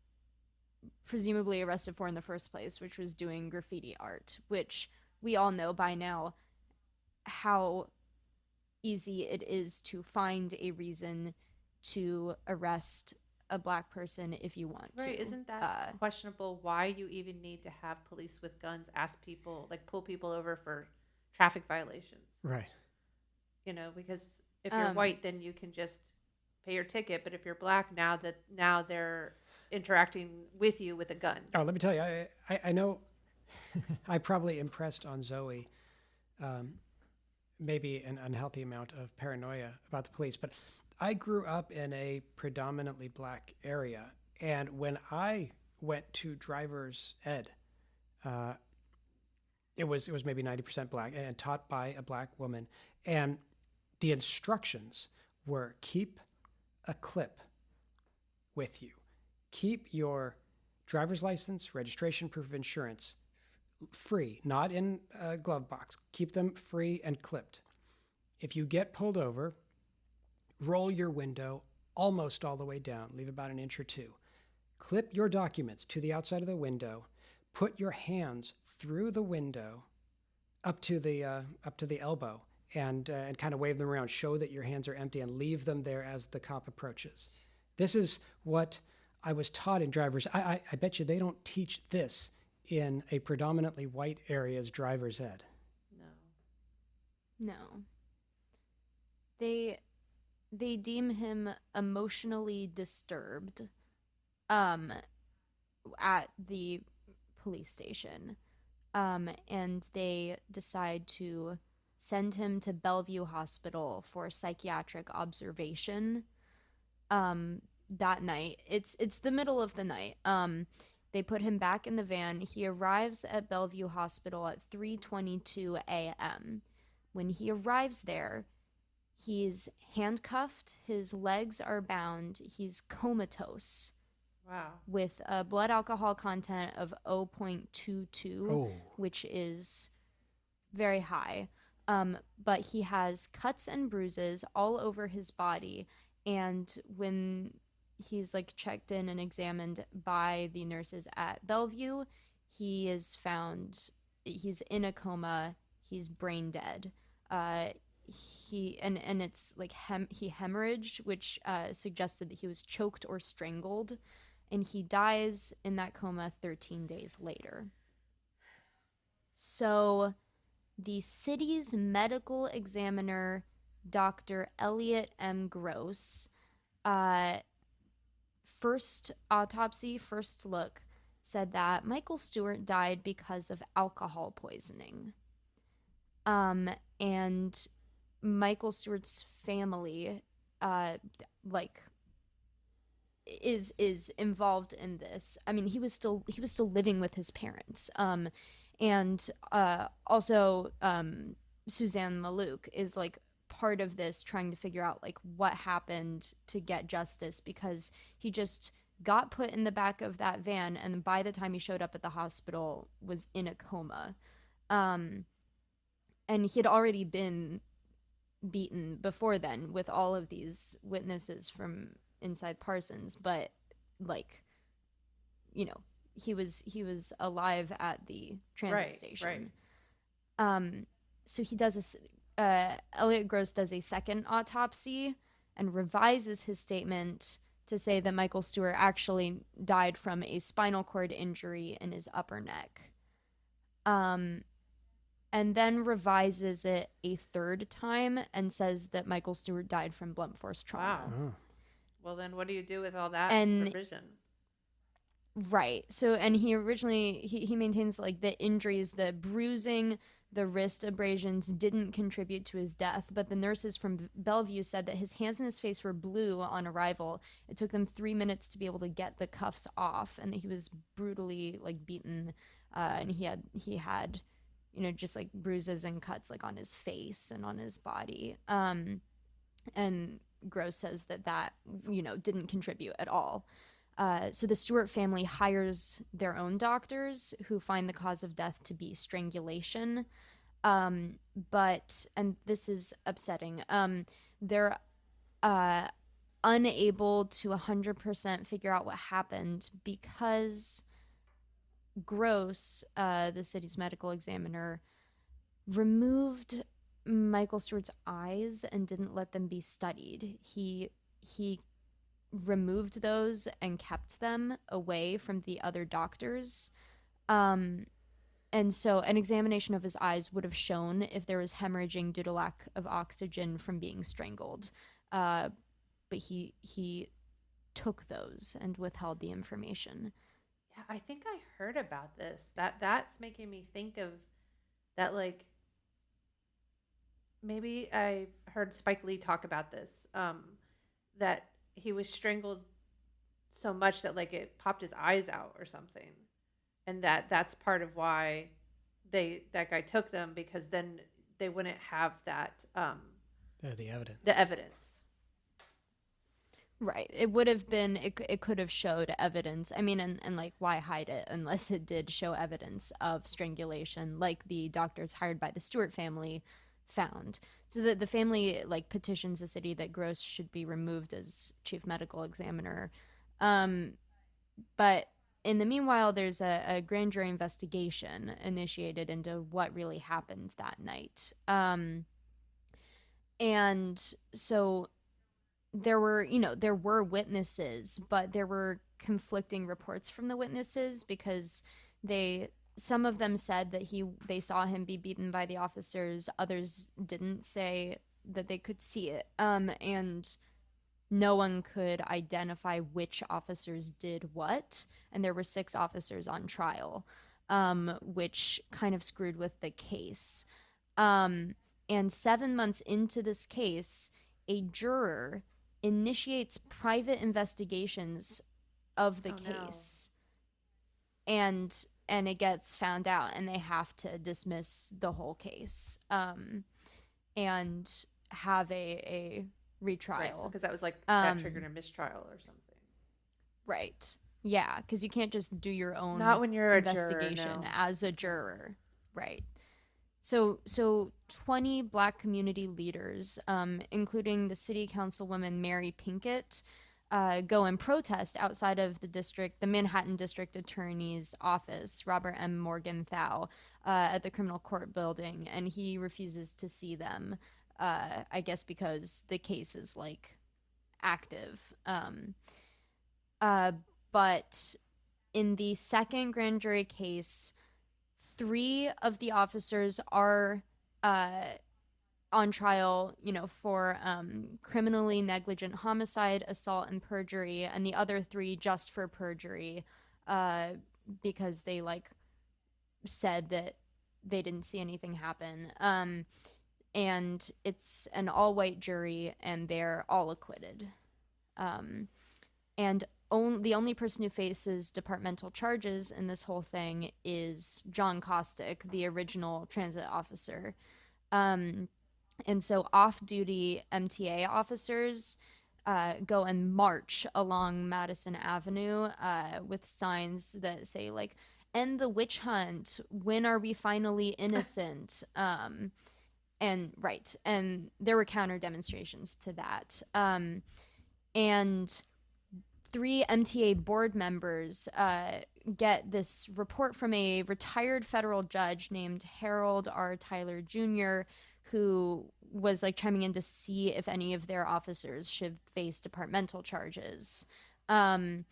presumably arrested for in the first place, which was doing graffiti art, which we all know by now how easy it is to find a reason to arrest a Black person if you want to. Right, isn't that questionable why you even need to have police with guns ask people, like pull people over for traffic violations? Right. Because if you're white, then you can just pay your ticket, but if you're Black, now interacting with you with a gun. Oh, let me tell you, I know I probably impressed on Zoe maybe an unhealthy amount of paranoia about the police, but I grew up in a predominantly black area. And when I went to driver's ed, uh, it was maybe 90% black and taught by a black woman. And the instructions were keep a clip with you. Keep your driver's license, registration, proof of insurance free, not in a glove box. Keep them free and clipped. If you get pulled over, roll your window almost all the way down, leave about an inch or two. Clip your documents to the outside of the window. Put your hands through the window up to the elbow and kind of wave them around. Show that your hands are empty and leave them there as the cop approaches. This is what I was taught in driver's. I bet you they don't teach this in a predominantly white area's driver's ed. No. They deem him emotionally disturbed at the police station. And they decide to send him to Bellevue Hospital for psychiatric observation that night. It's the middle of the night. They put him back in the van. He arrives at Bellevue Hospital at 3:22 a.m. When he arrives there, he's handcuffed, his legs are bound, he's comatose. Wow. With a blood alcohol content of 0.22, which is very high. But he has cuts and bruises all over his body. And when he's like checked in and examined by the nurses at Bellevue, he is found, he's in a coma, he's brain dead. It's like he hemorrhaged, which suggested that he was choked or strangled, and he dies in that coma 13 days later. So the city's medical examiner, Dr. Elliot M. Gross, first look, said that Michael Stewart died because of alcohol poisoning. And Michael Stewart's family, is involved in this. I mean, he was still living with his parents. And also Suzanne Maluk is like part of this, trying to figure out like what happened to get justice, because he just got put in the back of that van, and by the time he showed up at the hospital was in a coma. And he had already been beaten before then with all of these witnesses from inside Parsons, but like, you know, he was alive at the transit station. Right. So he does Elliot Gross does a second autopsy and revises his statement to say that Michael Stewart actually died from a spinal cord injury in his upper neck. And then revises it a third time and says that Michael Stewart died from blunt force trauma. Wow. Oh. Well, then what do you do with all that revision? Right. So, and he originally, he maintains like the injuries, the bruising, the wrist abrasions didn't contribute to his death, but the nurses from Bellevue said that his hands and his face were blue on arrival. It took them 3 minutes to be able to get the cuffs off, and that he was brutally like beaten, and he had, you know, just like bruises and cuts like on his face and on his body. And Gross says that, you know, didn't contribute at all. So the Stewart family hires their own doctors who find the cause of death to be strangulation. But, and this is upsetting, they're unable to 100% figure out what happened because Gross, the city's medical examiner, removed Michael Stewart's eyes and didn't let them be studied. He removed those and kept them away from the other doctors. And so an examination of his eyes would have shown if there was hemorrhaging due to lack of oxygen from being strangled. But he took those and withheld the information. Yeah, I think I heard about this. That's making me think of that. Like maybe I heard Spike Lee talk about this. That he was strangled so much that like it popped his eyes out or something, and that's part of why that guy took them, because then they wouldn't have that The evidence. the evidence. Right. It would have been, it could have showed evidence. I mean, and like, why hide it unless it did show evidence of strangulation, like the doctors hired by the Stewart family found. So that the family like petitions the city that Gross should be removed as chief medical examiner. But in the meanwhile, there's a grand jury investigation initiated into what really happened that night. And so there were witnesses, but there were conflicting reports from the witnesses because some of them said that they saw him be beaten by the officers. Others didn't say that they could see it. And no one could identify which officers did what. And there were 6 officers on trial, which kind of screwed with the case. And 7 months into this case, a juror initiates private investigations of the case. No. And it gets found out, and they have to dismiss the whole case, and have a retrial. Right, because that was like that triggered a mistrial or something. Right. Yeah, because you can't just do your own not when you're investigation a juror, no. as a juror. Right. So 20 Black community leaders, including the city councilwoman Mary Pinkett, go and protest outside of the Manhattan District Attorney's office, Robert M. Morgenthau, at the criminal court building, and he refuses to see them, I guess because the case is like active. But in the second grand jury case, 3 of the officers are on trial, for criminally negligent homicide, assault, and perjury, and the other 3 just for perjury, because they said that they didn't see anything happen. And it's an all-white jury, and they're all acquitted. And the only person who faces departmental charges in this whole thing is John Kostick, the original transit officer. And so off-duty MTA officers go and march along Madison Avenue with signs that say, like, "End the witch hunt. When are we finally innocent?" And there were counter demonstrations to that. And 3 MTA board members get this report from a retired federal judge named Harold R. Tyler Jr., who was chiming in to see if any of their officers should face departmental charges. And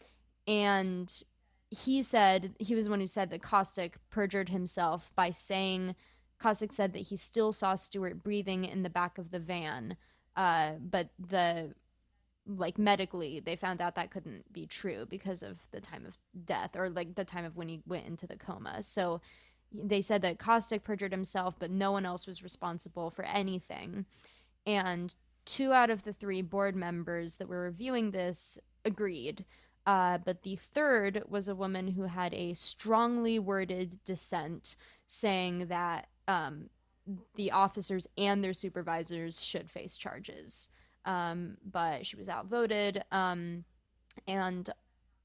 he was the one who said that Kostick perjured himself by saying, Kostick said that he still saw Stewart breathing in the back of the van, but medically they found out that couldn't be true because of the time of death, or the time of when he went into the coma. So they said that Kostick perjured himself, but no one else was responsible for anything. And 2 out of the 3 board members that were reviewing this agreed. But the third was a woman who had a strongly worded dissent saying that the officers and their supervisors should face charges. But she was outvoted. And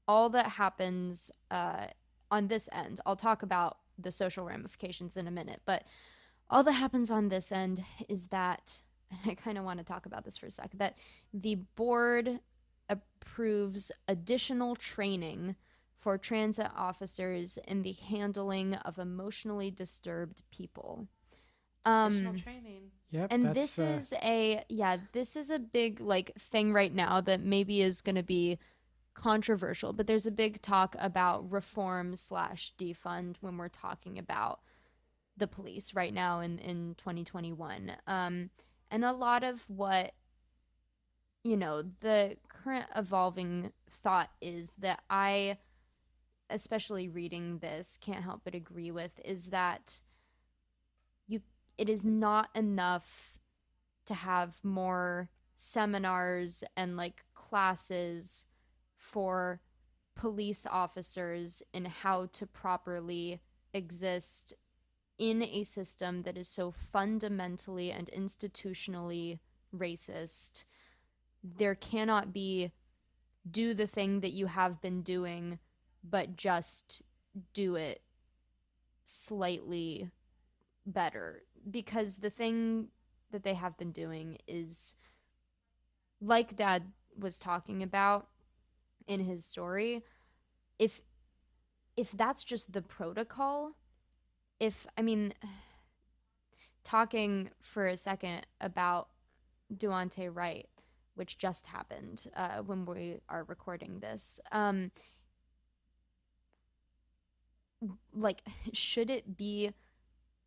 all that happens on this end, I'll talk about the social ramifications in a minute, but all that happens on this end is that, I kind of want to talk about this for a sec, that the board approves additional training for transit officers in the handling of emotionally disturbed people. Additional training. Yep, and this is a big thing right now that maybe is going to be controversial, but there's a big talk about reform / defund when we're talking about the police right now in 2021. And a lot of what the current evolving thought is that I, especially reading this, can't help but agree with is that you it is not enough to have more seminars and like classes for police officers in how to properly exist in a system that is so fundamentally and institutionally racist. There cannot be do the thing that you have been doing, but just do it slightly better. Because the thing that they have been doing is, like Dad was talking about in his story, if that's just the protocol, if I mean, talking for a second about Duante Wright, which just happened when we are recording this, like, should it be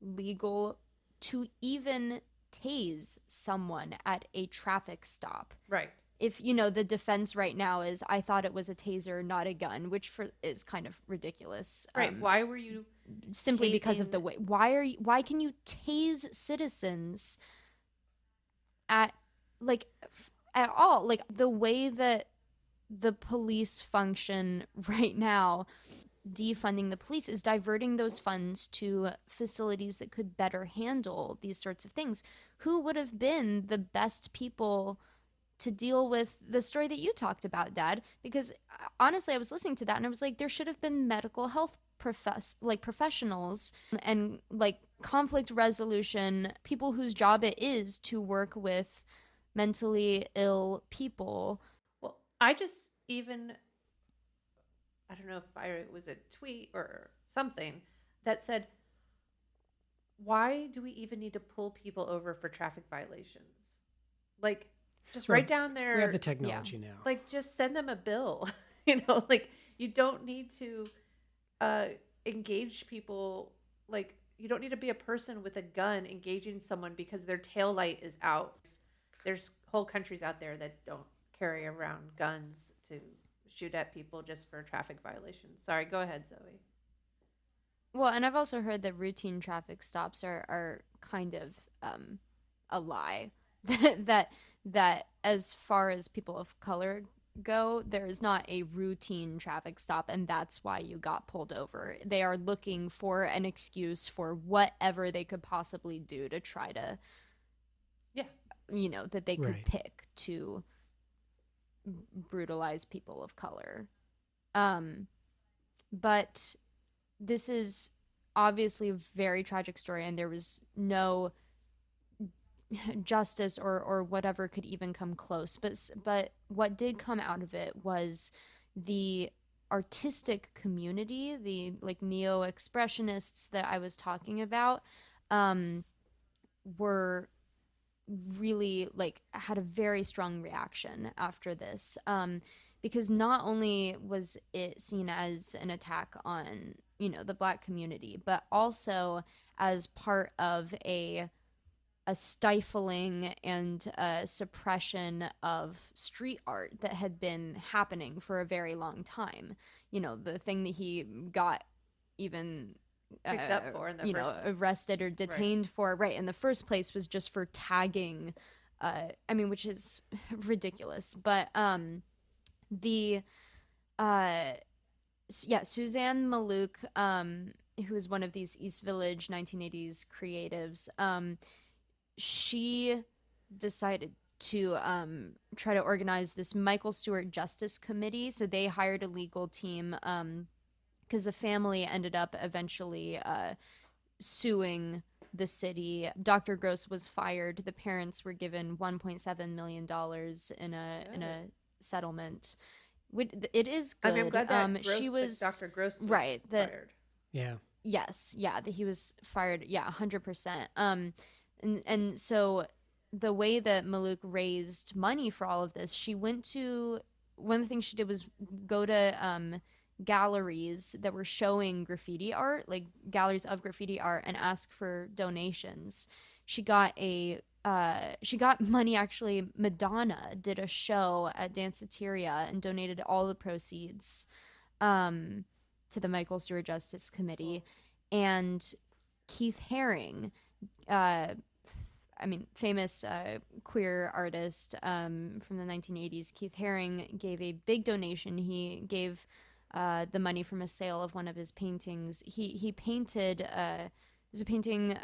legal to even tase someone at a traffic stop? Right. If the defense right now is I thought it was a taser, not a gun, which is kind of ridiculous. Right. Why were you simply because of tasing- the way why can you tase citizens at at all? Like the way that the police function right now, defunding the police is diverting those funds to facilities that could better handle these sorts of things. Who would have been the best people to deal with the story that you talked about, Dad? Because honestly, I was listening to that and I was like, there should have been medical health professionals and like conflict resolution people whose job it is to work with mentally ill people. Well, I just even, I don't know if it was a tweet or something that said, why do we even need to pull people over for traffic violations? Like, just Well, write down their, We have the technology now. like, just send them a bill. Like, you don't need to engage people. Like, you don't need to be a person with a gun engaging someone because their tail light is out. There's whole countries out there that don't carry around guns to shoot at people just for traffic violations. Sorry, go ahead, Zoe. Well, and I've also heard that routine traffic stops are kind of a lie. that as far as people of color go, there is not a routine traffic stop, and that's why you got pulled over. They are looking for an excuse for whatever they could possibly do to try to, that they could Right. pick to brutalize people of color. But this is obviously a very tragic story, and there was no justice or whatever could even come close. But what did come out of it was the artistic community, the like neo-expressionists that I was talking about, were really like had a very strong reaction after this, because not only was it seen as an attack on the Black community, but also as part of a stifling and a suppression of street art that had been happening for a very long time. The thing that he got even Picked up for in the first place. arrested or detained for in the first place was just for tagging, which is ridiculous. But Suzanne Maluk, who is one of these East Village 1980s creatives, she decided to try to organize this Michael Stewart Justice Committee. So they hired a legal team, because the family ended up eventually suing the city. Dr. Gross was fired. The parents were given $1.7 million in a settlement. It is good. I mean, I'm glad that she was Dr. Gross was right, that- fired. Yeah. Yes, yeah, that he was fired. Yeah, 100%. And so the way that Maluk raised money for all of this, she went to one of the things she did was go to galleries that were showing graffiti art, like galleries of graffiti art, and ask for donations. She got a she got money. Actually, Madonna did a show at Danceteria and donated all the proceeds um, to the Michael Stewart Justice Committee. And Keith Haring, uh, I mean, famous queer artist from the 1980s, Keith Haring gave a big donation. He gave the money from a sale of one of his paintings. He painted there's a painting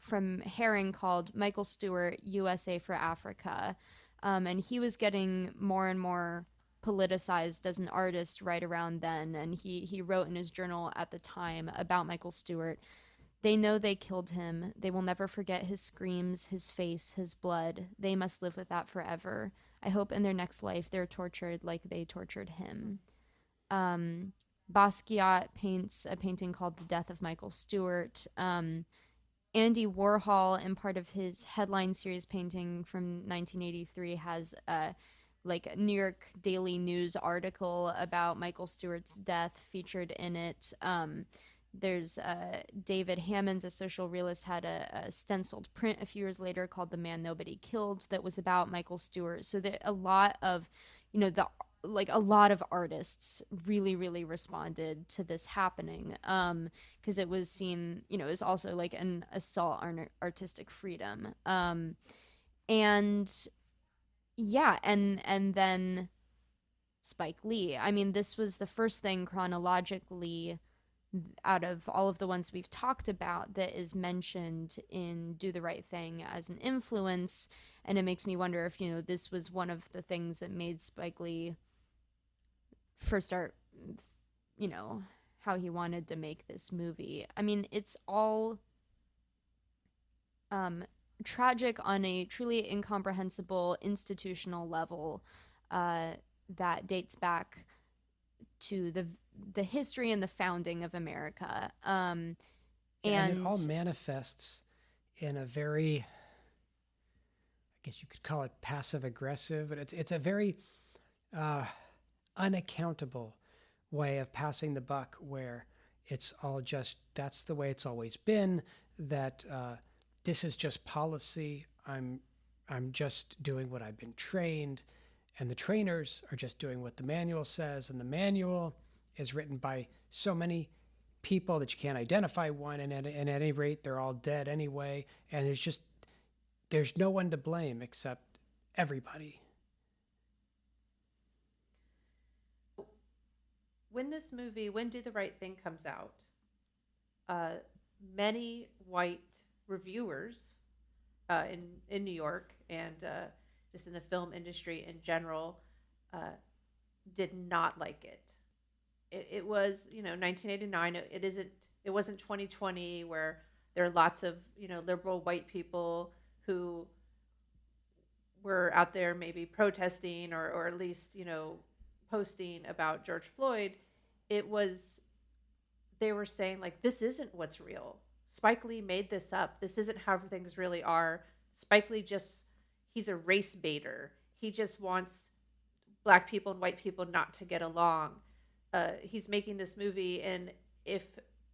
from Haring called Michael Stewart USA for Africa, and he was getting more and more politicized as an artist right around then. And he wrote in his journal at the time about Michael Stewart. They know they killed him. They will never forget his screams, his face, his blood. They must live with that forever. I hope in their next life they're tortured like they tortured him. Basquiat paints a painting called The Death of Michael Stewart. Andy Warhol, in part of his headline series painting from 1983, has like a New York Daily News article about Michael Stewart's death featured in it. There's David Hammons, a social realist, had a stenciled print a few years later called "The Man Nobody Killed" that was about Michael Stewart. So that a lot of, a lot of artists really, really responded to this happening, because it was seen, it was also like an assault on artistic freedom, and yeah, and then Spike Lee. I mean, this was the first thing chronologically out of all of the ones we've talked about that is mentioned in Do the Right Thing as an influence. And it makes me wonder if, this was one of the things that made Spike Lee first start, how he wanted to make this movie. I mean, it's all tragic on a truly incomprehensible institutional level that dates back to the history and the founding of America. And it all manifests in a very, I guess you could call it passive aggressive, but it's a very unaccountable way of passing the buck, where it's all just, that's the way it's always been, that this is just policy. I'm just doing what I've been trained, and the trainers are just doing what the manual says, and the manual is written by so many people that you can't identify one, and at any rate, they're all dead anyway, and there's no one to blame except everybody. When Do the Right Thing comes out, many white reviewers in New York and just in the film industry in general did not like it. It was 1989. It wasn't 2020 where there are lots of liberal white people who were out there maybe protesting or at least posting about George Floyd. They were saying, like, this isn't what's real. Spike Lee made this up. This isn't how things really are. Spike Lee he's a race baiter. He just wants black people and white people not to get along. He's making this movie, and if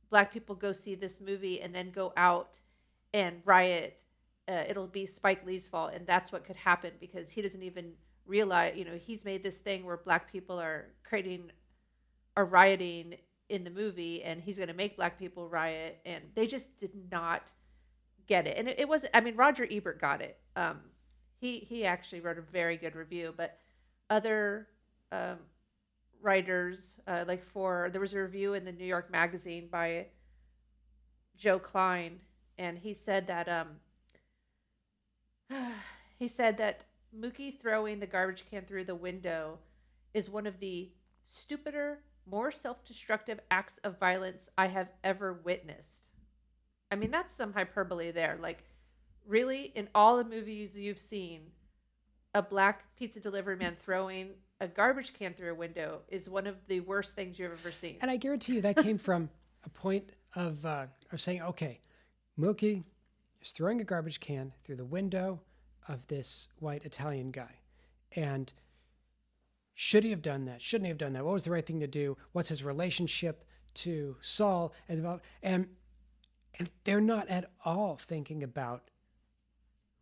black people go see this movie and then go out and riot, it'll be Spike Lee's fault, and that's what could happen because he doesn't even realize, he's made this thing where black people are rioting in the movie, and he's going to make black people riot, and they just did not get it. And it wasn't, I mean, Roger Ebert got it. He actually wrote a very good review, but other writers, there was a review in the New York Magazine by Joe Klein, and he said that Mookie throwing the garbage can through the window is one of the stupider, more self-destructive acts of violence I have ever witnessed. I mean, that's some hyperbole there. Like, really, in all the movies you've seen, a black pizza delivery man throwing a garbage can through a window is one of the worst things you've ever seen. And I guarantee you that came from a point of saying, okay, Mookie is throwing a garbage can through the window of this white Italian guy. And should he have done that? Shouldn't he have done that? What was the right thing to do? What's his relationship to Saul? And they're not at all thinking about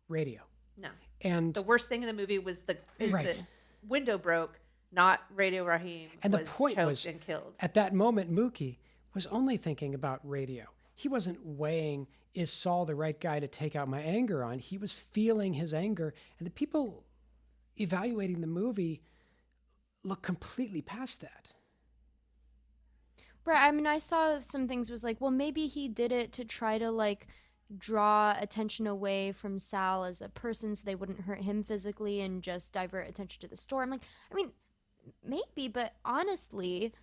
radio. No. And The worst thing in the movie was the Right. window broke, not Radio Raheem And the was point choked was, and killed. at that moment, Mookie was only thinking about radio. He wasn't weighing, is Saul the right guy to take out my anger on? He was feeling his anger. And the people evaluating the movie look completely past that. Right. I mean, I saw some things was like, well, maybe he did it to try to like draw attention away from Sal as a person so they wouldn't hurt him physically and just divert attention to the store. I'm like, I mean, maybe, but honestly,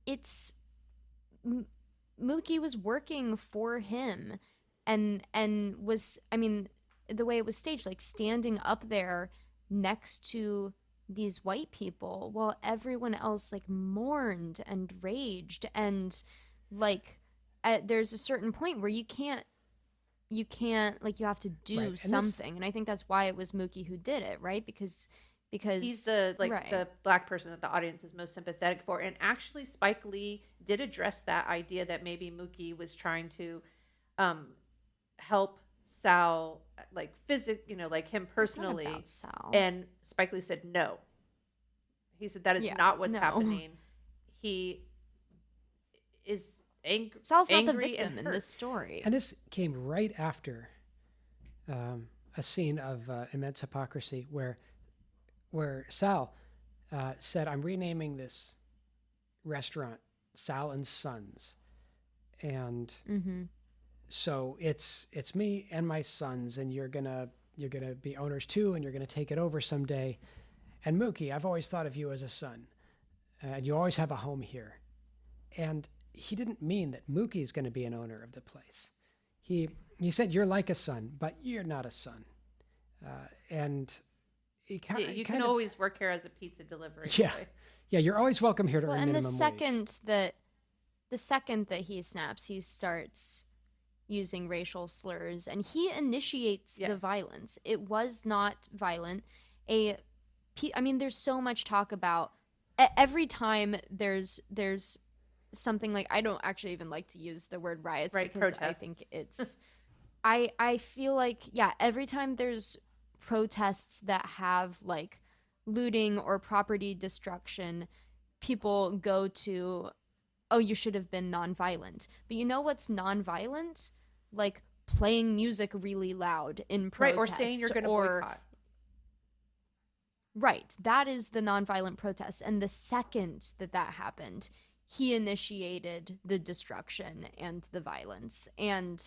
it's Mookie was working for him and was, I mean, the way it was staged, like standing up there next to these white people while everyone else like mourned and raged and like there's a certain point where you can't like you have to do Right, and this- something, and I think that's why it was Mookie who did it, right? Because He's the right. the black person that the audience is most sympathetic for. And actually Spike Lee did address that idea that maybe Mookie was trying to help Sal like like him It's not personally. about Sal. And Spike Lee said no. He said that is Yeah, not what's no. happening. He is Sal's not the angry victim and in hurt. this story. And this came right after a scene of immense hypocrisy where Sal said, I'm renaming this restaurant Sal and Sons. And Mm-hmm. so it's me and my sons, and you're gonna be owners too, and you're gonna take it over someday. And Mookie, I've always thought of you as a son, and you always have a home here. And he didn't mean that Mookie's going to be an owner of the place. He said you're like a son, but you're not a son. And he You can always work here as a pizza delivery Yeah. boy. Yeah, you're always welcome here to Well, earn and minimum wage. the second that he snaps, he starts using racial slurs, and he initiates the Yes. violence. It was not violent. I mean, there's so much talk about every time there's something like, I don't actually even like to use the word riots Right, because I protests. think it's I feel like, yeah, every time there's protests that have like looting or property destruction, people go to, oh, you should have been nonviolent. But you know what's nonviolent? Like playing music really loud in Right, protest. or saying you're going to or- boycott. Right, that is the nonviolent protest. And the second that happened, he initiated the destruction and the violence. And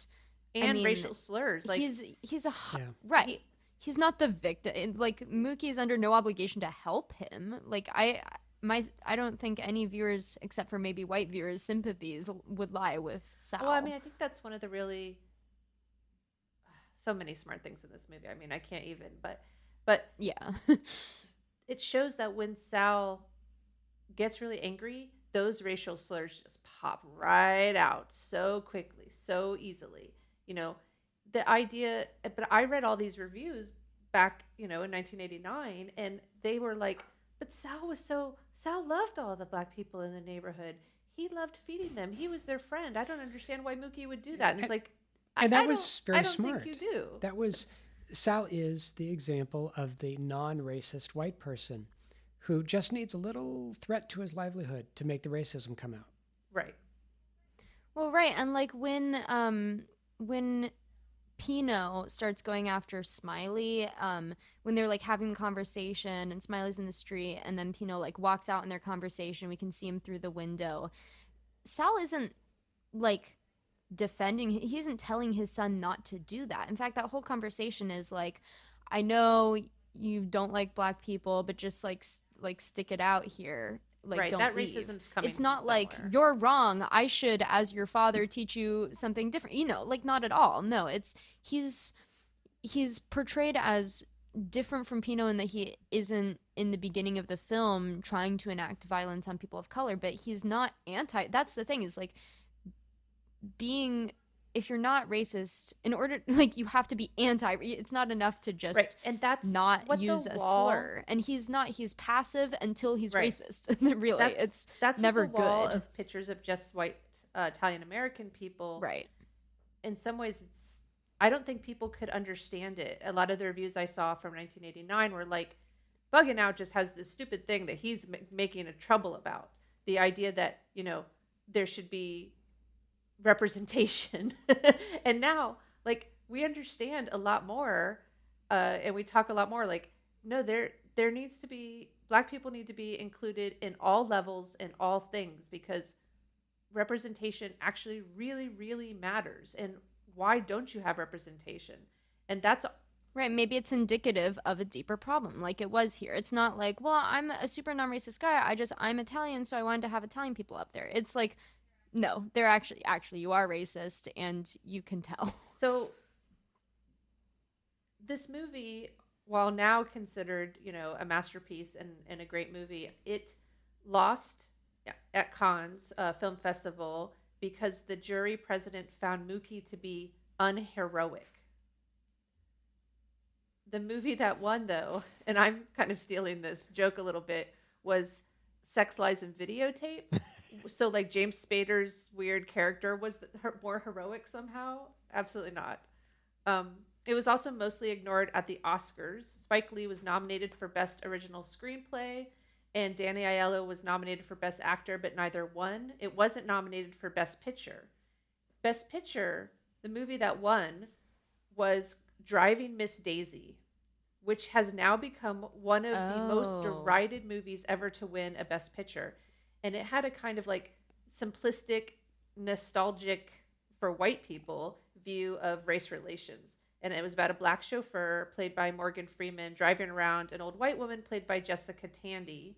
And mean, racial slurs. Like he's a Yeah. right. He's not the victim. Like Mookie is under no obligation to help him. Like I don't think any viewers, except for maybe white viewers, sympathies would lie with Sal. Well, I mean, I think that's one of the really so many smart things in this movie. I mean, I can't even, but yeah. it shows that when Sal gets really angry, those racial slurs just pop right out so quickly, so easily. You know, the idea, but I read all these reviews back, in 1989, and they were like, but Sal loved all the black people in the neighborhood. He loved feeding them. He was their friend. I don't understand why Mookie would do that. And it's like, And that I was don't- very I don't smart. think you do. Sal is the example of the non-racist white person who just needs a little threat to his livelihood to make the racism come out. Right. Well, right, and like when Pino starts going after Smiley, when they're like having a conversation and Smiley's in the street, and then Pino like walks out in their conversation, we can see him through the window. Sal isn't like defending, he isn't telling his son not to do that. In fact, that whole conversation is like, I know you don't like black people, but just like stick it out here. Like, Right, don't that leave. racism's coming It's from not like somewhere. you're wrong. I should, as your father, teach you something different. Like not at all. No, it's he's portrayed as different from Pino in that he isn't in the beginning of the film trying to enact violence on people of color, but he's not anti. That's the thing, is like being, if you're not racist, in order, like, you have to be anti. It's not enough to just Right. And that's not what use the a wall, slur. And he's Right. passive until he's Right. racist. Really, it's that's never what the wall good. of pictures of just white Italian American people. right. In some ways, I don't think people could understand it. A lot of the reviews I saw from 1989 were like, Bugging Out just has this stupid thing that he's making a trouble about. The idea that, there should be representation. And now, like, we understand a lot more, and we talk a lot more. Like, no, there needs to be, Black people need to be included in all levels and all things, because representation actually really, really matters. And why don't you have representation? And that's Right, maybe it's indicative of a deeper problem, like it was here. It's not like, well, I'm a super non-racist guy. I'm Italian, so I wanted to have Italian people up there. It's like, no, they're actually you are racist, and you can tell. so. This movie, while now considered, a masterpiece and a great movie, it lost at Cannes Film Festival because the jury president found Mookie to be unheroic. The movie that won, though, and I'm kind of stealing this joke a little bit, was Sex, Lies, and Videotape. So, like, James Spader's weird character was more heroic somehow? Absolutely not. It was also mostly ignored at the Oscars. Spike Lee was nominated for Best Original Screenplay, and Danny Aiello was nominated for Best Actor, but neither won. It wasn't nominated for Best Picture. Best Picture, the movie that won, was Driving Miss Daisy, which has now become one of the most derided movies ever to win a Best Picture. And it had a kind of like simplistic, nostalgic for white people view of race relations. And it was about a Black chauffeur played by Morgan Freeman driving around an old white woman played by Jessica Tandy.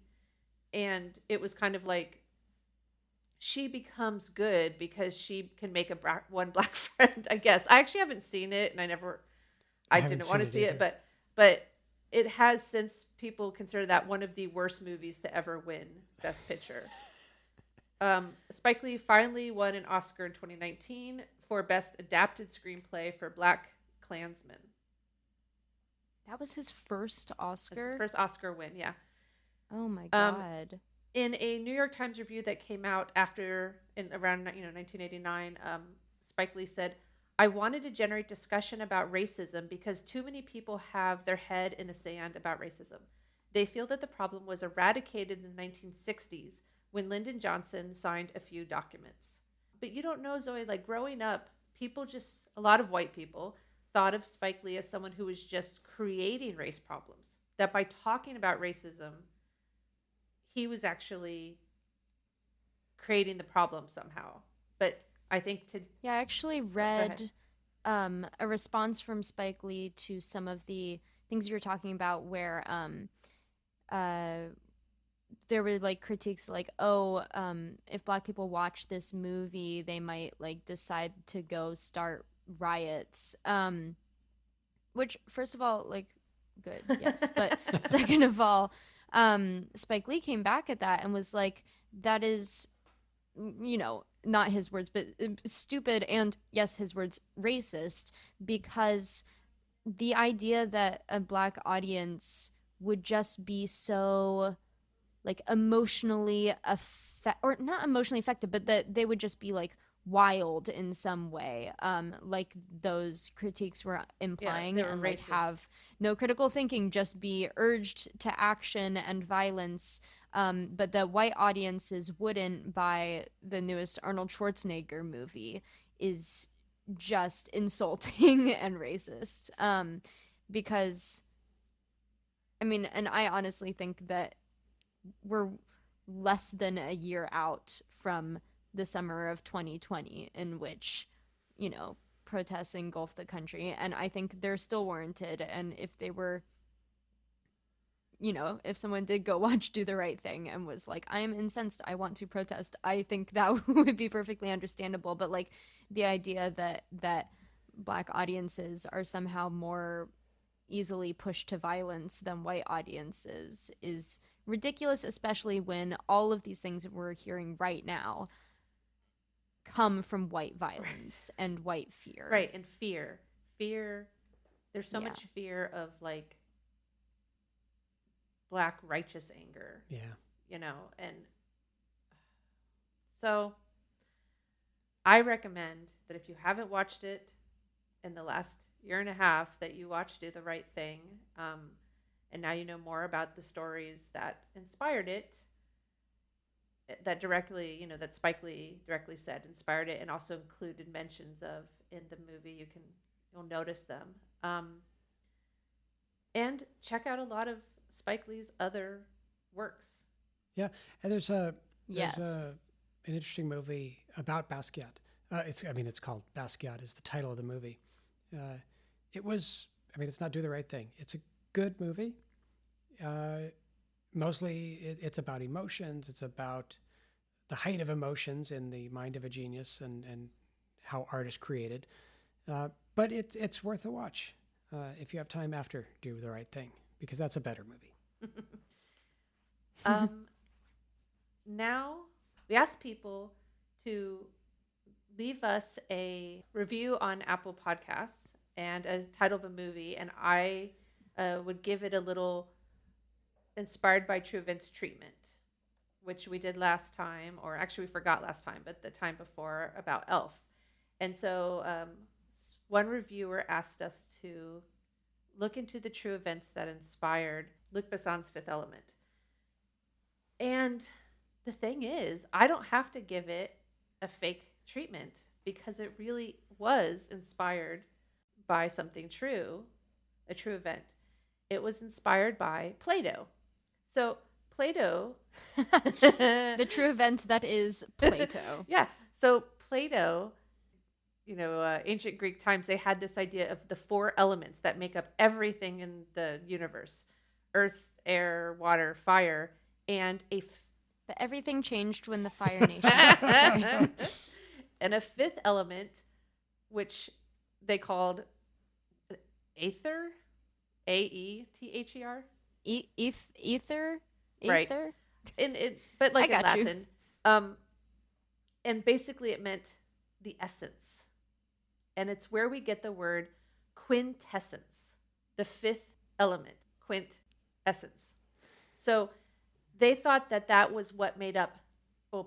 And it was kind of like, she becomes good because she can make one Black friend, I guess. I actually haven't seen it, and I didn't want to see it, but it has since people consider that one of the worst movies to ever win Best Picture. Spike Lee finally won an Oscar in 2019 for Best Adapted Screenplay for Black Klansman. That was his first Oscar? That's his first Oscar win, yeah. Oh my God. In a New York Times review that came out around 1989, Spike Lee said, "I wanted to generate discussion about racism because too many people have their head in the sand about racism. They feel that the problem was eradicated in the 1960s when Lyndon Johnson signed a few documents. But you don't know, Zoe, like growing up, a lot of white people thought of Spike Lee as someone who was just creating race problems. That by talking about racism, he was actually creating the problem somehow. But I think I actually read a response from Spike Lee to some of the things you were talking about where there were like critiques like, if Black people watch this movie, they might like decide to go start riots. Which, first of all, like, good, yes. But second of all, Spike Lee came back at that and was like, that is, not his words, but stupid, and yes, his words, racist, because the idea that a Black audience would just be so like emotionally or not emotionally affected, but that they would just be like wild in some way, like those critiques were implying, and like have no critical thinking, just be urged to action and violence. But the white audiences wouldn't buy the newest Arnold Schwarzenegger movie is just insulting and racist. Because, I mean, and I honestly think that we're less than a year out from the summer of 2020 in which, protests engulfed the country. And I think they're still warranted. And if they were, if someone did go watch Do the Right Thing and was like, I am incensed, I want to protest, I think that would be perfectly understandable. But like the idea that Black audiences are somehow more easily pushed to violence than white audiences is ridiculous, especially when all of these things that we're hearing right now come from white violence and white fear. Right, and fear. There's so much fear of like Black righteous anger. Yeah. And so I recommend that if you haven't watched it in the last year and a half that you watched Do the Right Thing. And now you know more about the stories that inspired it, that directly, that Spike Lee directly said inspired it, and also included mentions of in the movie. You'll notice them. And check out a lot of Spike Lee's other works. Yeah, and there's Yes. an interesting movie about Basquiat. It's called Basquiat is the title of the movie. It's not Do the Right Thing. It's a good movie. Mostly it's about emotions. It's about the height of emotions in the mind of a genius and how art is created. But it's worth a watch if you have time after Do the Right Thing, because that's a better movie. Now we ask people to leave us a review on Apple Podcasts and a title of a movie, and I would give it a little inspired by true events treatment, which we did last time, or actually we forgot last time, but the time before, about Elf. And so one reviewer asked us to look into the true events that inspired Luc Besson's Fifth Element. And the thing is, I don't have to give it a fake treatment because it really was inspired by something true, a true event. It was inspired by Plato. So Plato, The true event that is Plato. yeah. So Plato, ancient Greek times, they had this idea of the four elements that make up everything in the universe: earth, air, water, fire, and But everything changed when the Fire Nation. Sorry. and a fifth element, which they called aether, Aether. Ether? Right. Ether? But like I in got you. Latin. And basically it meant the essence. And it's where we get the word quintessence, the fifth element, quintessence. So they thought that was what made up,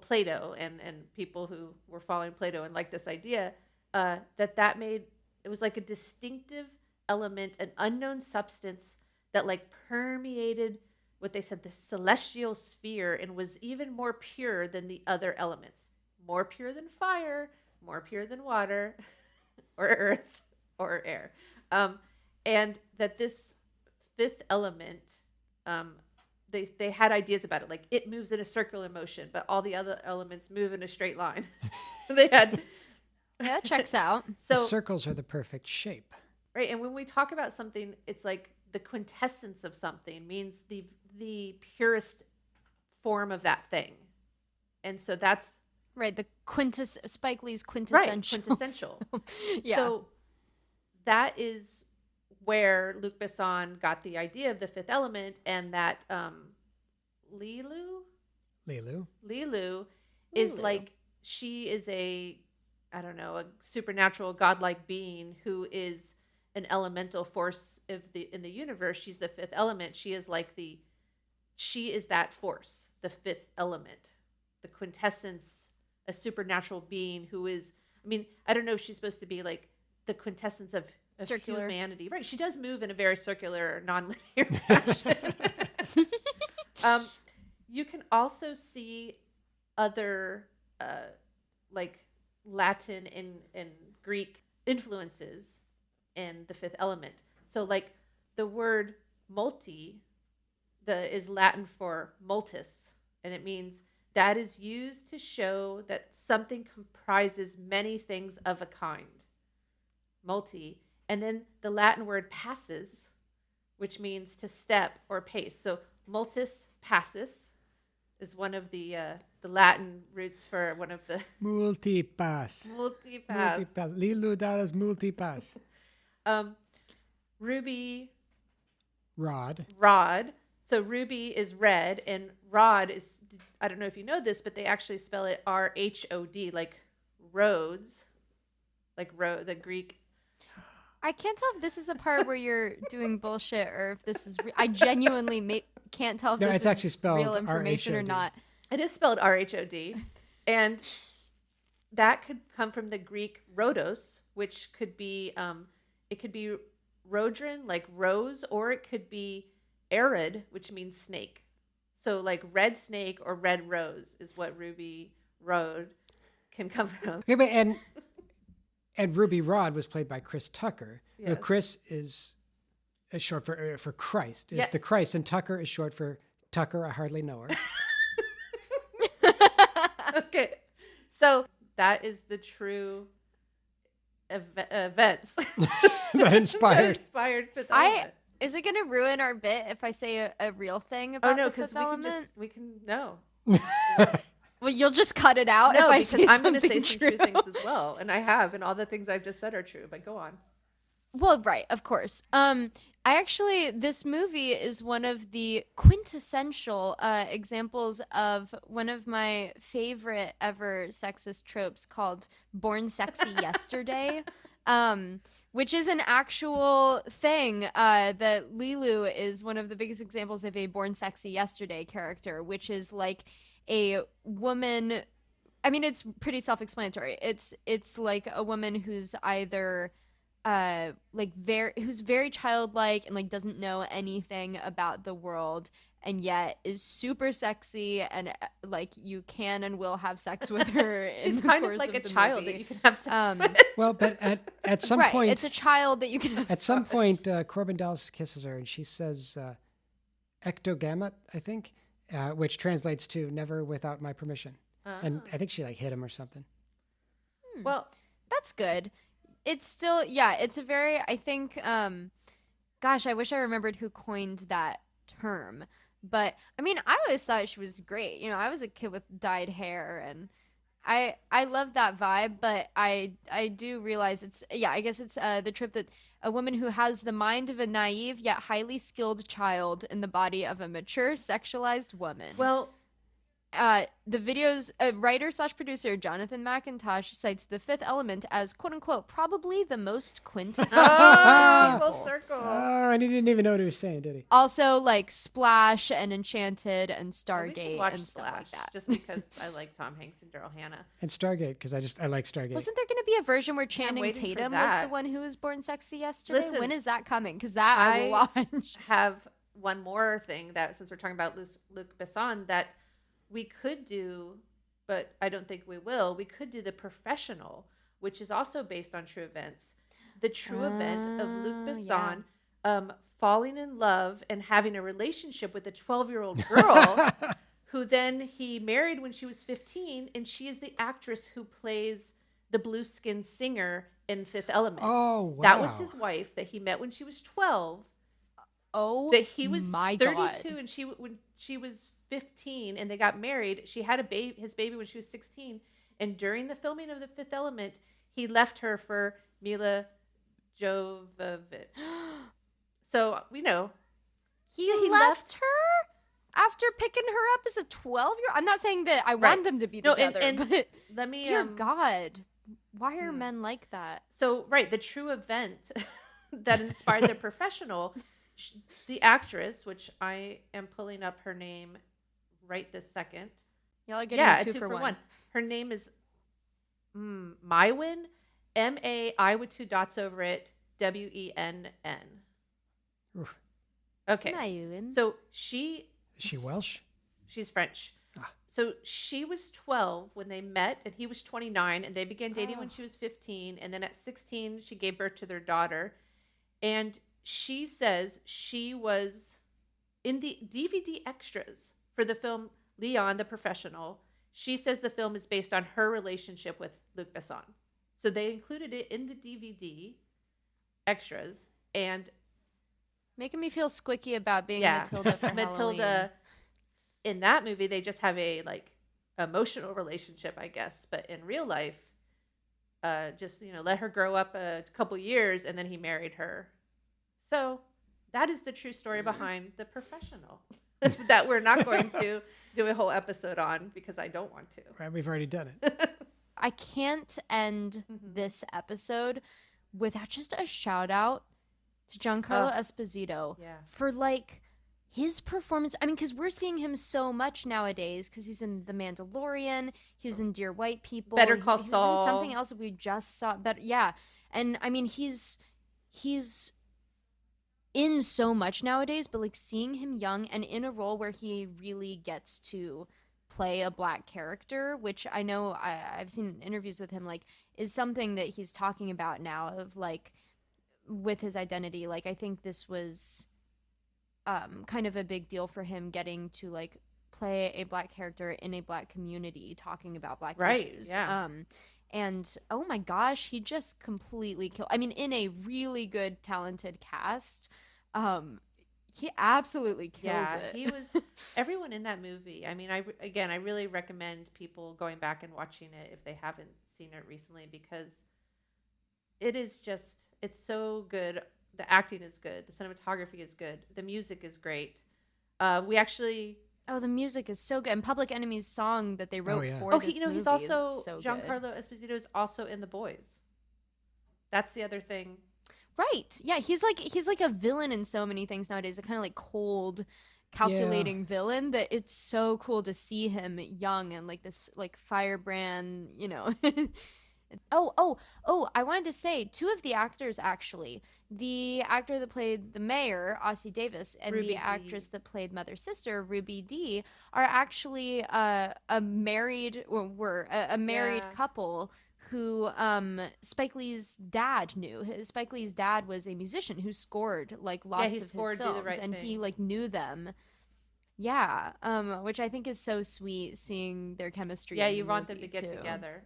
Plato and people who were following Plato and liked this idea, that made, it was like a distinctive element, an unknown substance that like permeated what they said, the celestial sphere, and was even more pure than the other elements. More pure than fire, more pure than water, or earth, or air. And that this fifth element, they had ideas about it, like it moves in a circular motion, but all the other elements move in a straight line. They had Yeah, that checks out. The so circles are the perfect shape. right, and when we talk about something, it's like the quintessence of something means the purest form of that thing, and so that's Right, the Spike Lee's right, quintessential. quintessential. Yeah. So that is where Luc Besson got the idea of the fifth element, and that Lilu is Lilu. like, she is a supernatural godlike being who is an elemental force in the universe. She's the fifth element. She is that force, the fifth element, the quintessence, a supernatural being who is, I don't know if she's supposed to be like the quintessence of Circular. humanity. Right. She does move in a very circular, non-linear fashion. You can also see other like Latin and Greek influences in the fifth element. So like the word multi is Latin for multis, and it means that is used to show that something comprises many things of a kind. Multi. And then the Latin word passus, which means to step or pace. So multis passus is one of the Latin roots for one of the Multipass. multipass. Lilu Dallas multipass. Ruby, Rod. rod. So ruby is red, and rod is, I don't know if you know this, but they actually spell it RHOD, like roads, like the Greek. I can't tell if this is the part where you're doing bullshit or if this is. I genuinely can't tell if No, this it's is actually spelled real information or RHOD. not. It is spelled RHOD. And that could come from the Greek rhodos, which could be it could be rhodron, like rose, or it could be arid, which means snake. So like red snake or red rose is what Ruby Road can come from. Okay, but and Ruby Rod was played by Chris Tucker. You know, Yes. Chris is short for Christ. Is the Yes. Christ, and Tucker is short for Tucker. I hardly know her. Okay, so that is the true events That inspired. inspired Fifth I Element. is it gonna ruin our bit if I say a real thing Oh about no, the because Fifth Element? we can no. Well, you'll just cut it out if No, I because say I'm going to something say some true. true things as well, and I have, and all the things I've just said are true. But go on. Well, right, of course. I actually, this movie is one of the quintessential examples of one of my favorite ever sexist tropes called "Born Sexy Yesterday," which is an actual thing. That Lilu is one of the biggest examples of a "Born Sexy Yesterday" character, which is like a woman. I mean, it's pretty self-explanatory. It's like a woman who's either who's very childlike and like doesn't know anything about the world and yet is super sexy and like you can and will have sex with her in She's the kind of course like a the child movie. that you can have sex with. Well, but at some Right, point, it's a child that you can have at some point, Corbin Dallas kisses her, and she says "ectogamut," I think, which translates to "never without my permission." And I think she like hit him or something. Well, That's good. It's still, yeah, it's a very, I think, gosh, I wish I remembered who coined that term. But I mean, I always thought she was great. You know, I was a kid with dyed hair and I love that vibe, but I do realize it's, yeah, I guess it's the trip that a woman who has the mind of a naive yet highly skilled child in the body of a mature sexualized woman. well, The video's writer slash producer Jonathan McIntosh cites The Fifth Element as "quote unquote" probably the most quintessential full example. circle. Oh, and he didn't even know what he was saying, did he? Also, like Splash and Enchanted and We should Stargate watch and stuff Splash, like that. just because I like Tom Hanks and Daryl Hannah. And Stargate, because I like Stargate. Wasn't there going to be a version where Channing waiting for Tatum was the that. one who was born sexy yesterday? Listen, when is that coming? Because that I will watch. Have one more thing that, since we're talking about Luc Besson, that we could do, but I don't think we will. We could do The Professional, which is also based on true events. The true event of Luc Besson falling in love and having a relationship with a 12-year-old girl who then he married when she was 15, and she is the actress who plays the blue-skinned singer in Fifth Element. Oh, wow. That was his wife that he met when she was 12. Oh, That he was my 32 God. and when she was 15 and they got married. She had his baby when she was 16, and during the filming of The Fifth Element, he left her for Mila Jovovich. So we know He, he left her after picking her up as a 12-year-old. I'm not saying that I Right. want them to be No, together, and but let me dear God, why are hmm. men like that? So right, the true event that inspired The Professional, the actress, which I am pulling up her name right this second. Y'all are getting Yeah, a a two for one. Her name is Maiwen, M-A-I with two dots over it, W-E-N-N. Oof. Okay, Mayouen. so Is she Welsh? she's French. Ah. So she was 12 when they met, and he was 29, and they began dating when Oh. she was 15. And then at 16, she gave birth to their daughter. And she says she was in the DVD extras for the film Leon the Professional. She says the film is based on her relationship with Luc Besson. So they included it in the DVD extras. And Making me feel squicky about being yeah, Matilda for Matilda, Halloween. in that movie, they just have a like emotional relationship, I guess. But in real life, just let her grow up a couple years, and then he married her. So that is the true story behind The Professional. That we're not going to do a whole episode on because I don't want to. Right, we've already done it. I can't end this episode without just a shout out to Giancarlo Esposito Yeah. for like his performance, I mean, because we're seeing him so much nowadays, because he's in The Mandalorian, he was in Dear White People, Better Call he was in Saul. something else that we just saw. But yeah, and I mean, he's in so much nowadays, but like seeing him young and in a role where he really gets to play a black character, which I know I've seen interviews with him, like, is something that he's talking about now, of like with his identity. Like, I think this was kind of a big deal for him, getting to like play a black character in a black community talking about black Right, issues. yeah. And oh my gosh, he just completely killed. I mean, in a really good, talented cast, he absolutely kills Yeah, it. he was everyone in that movie. I mean, I really recommend people going back and watching it if they haven't seen it recently, because it's so good. The acting is good, the cinematography is good, the music is great. We actually Oh, the music is so good. And Public Enemy's song that they wrote yeah. for okay, this you know, movie he's also is so good. Giancarlo Esposito is also in The Boys. That's the other thing. Right. Yeah, he's like a villain in so many things nowadays. A kind of like cold, calculating villain, that it's so cool to see him young and like this like firebrand, you know. Oh, I wanted to say two of the actors, actually. The actor that played the mayor, Ossie Davis, and Ruby the Dee. actress that played Mother Sister, Ruby Dee, are actually a married, or were a married Yeah. couple who Spike Lee's dad knew. Spike Lee's dad was a musician who scored like lots he of his scored Do the films, Right and he Thing. like knew them. Yeah, which I think is so sweet, seeing their chemistry. Yeah, in the you want them to movie, get too. together.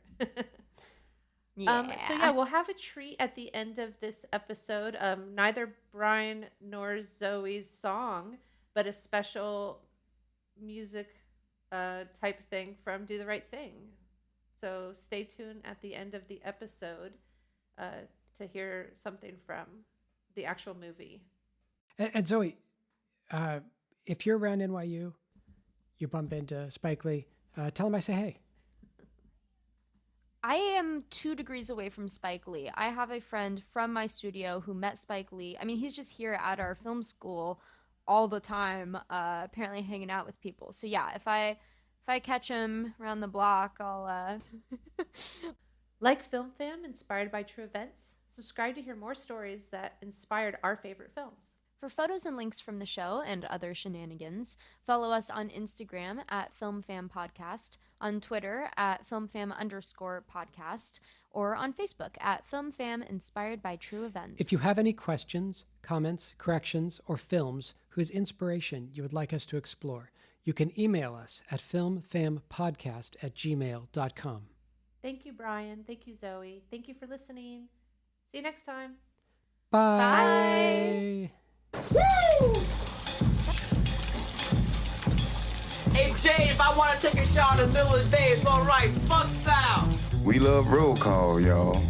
Yeah. So yeah, we'll have a treat at the end of this episode. Neither Brian nor Zoe's song, but a special music type thing from Do the Right Thing. So stay tuned at the end of the episode to hear something from the actual movie. And Zoe, if you're around NYU, you bump into Spike Lee, tell him I say hey. I am 2 degrees away from Spike Lee. I have a friend from my studio who met Spike Lee. I mean, he's just here at our film school all the time, apparently hanging out with people. So yeah, if I catch him around the block, I'll Like Film Fam, inspired by true events, subscribe to hear more stories that inspired our favorite films. For photos and links from the show and other shenanigans, follow us on Instagram at FilmFamPodcast, on Twitter at FilmFam_podcast, or on Facebook at FilmFam Inspired by True Events. If you have any questions, comments, corrections, or films whose inspiration you would like us to explore, you can email us at filmfampodcast@gmail.com. Thank you, Brian. Thank you, Zoe. Thank you for listening. See you next time. Bye. Hey Jay, if I want to take a shot in the middle of the day, it's alright. Fuck style. We love roll call, y'all.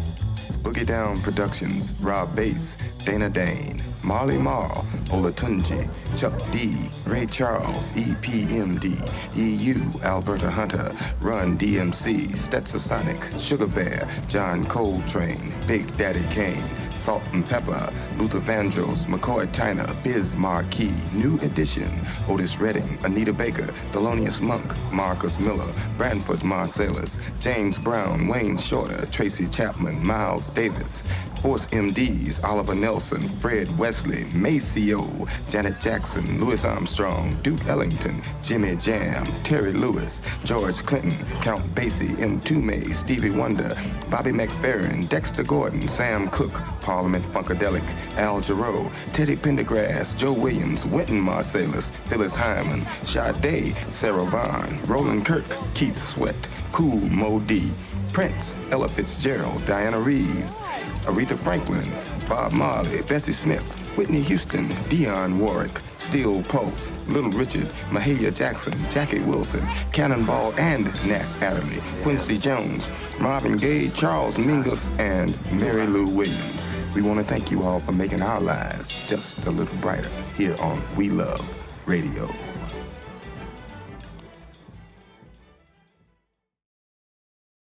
Boogie Down Productions, Rob Bass, Dana Dane, Marley Marl, Olatunji, Chuck D, Ray Charles, EPMD, EU, Alberta Hunter, Run DMC, Stetsasonic, Sugar Bear, John Coltrane, Big Daddy Kane, Salt and Pepper, Luther Vandross, McCoy Tyner, Biz Marquis, New Edition, Otis Redding, Anita Baker, Thelonious Monk, Marcus Miller, Branford Marsalis, James Brown, Wayne Shorter, Tracy Chapman, Miles Davis, Force MDs, Oliver Nelson, Fred Wesley, Maceo, Janet Jackson, Louis Armstrong, Duke Ellington, Jimmy Jam, Terry Lewis, George Clinton, Count Basie, M. Toomey, Stevie Wonder, Bobby McFerrin, Dexter Gordon, Sam Cooke, Parliament Funkadelic, Al Jarreau, Teddy Pendergrass, Joe Williams, Wynton Marsalis, Phyllis Hyman, Sade, Sarah Vaughan, Roland Kirk, Keith Sweat, Cool Mo D, Prince, Ella Fitzgerald, Diana Reeves, Aretha Franklin, Bob Marley, Bessie Smith, Whitney Houston, Dionne Warwick, Steel Pulse, Little Richard, Mahalia Jackson, Jackie Wilson, Cannonball and Nat Adderley, Quincy Jones, Marvin Gaye, Charles Mingus, and Mary Lou Williams. We want to thank you all for making our lives just a little brighter here on We Love Radio.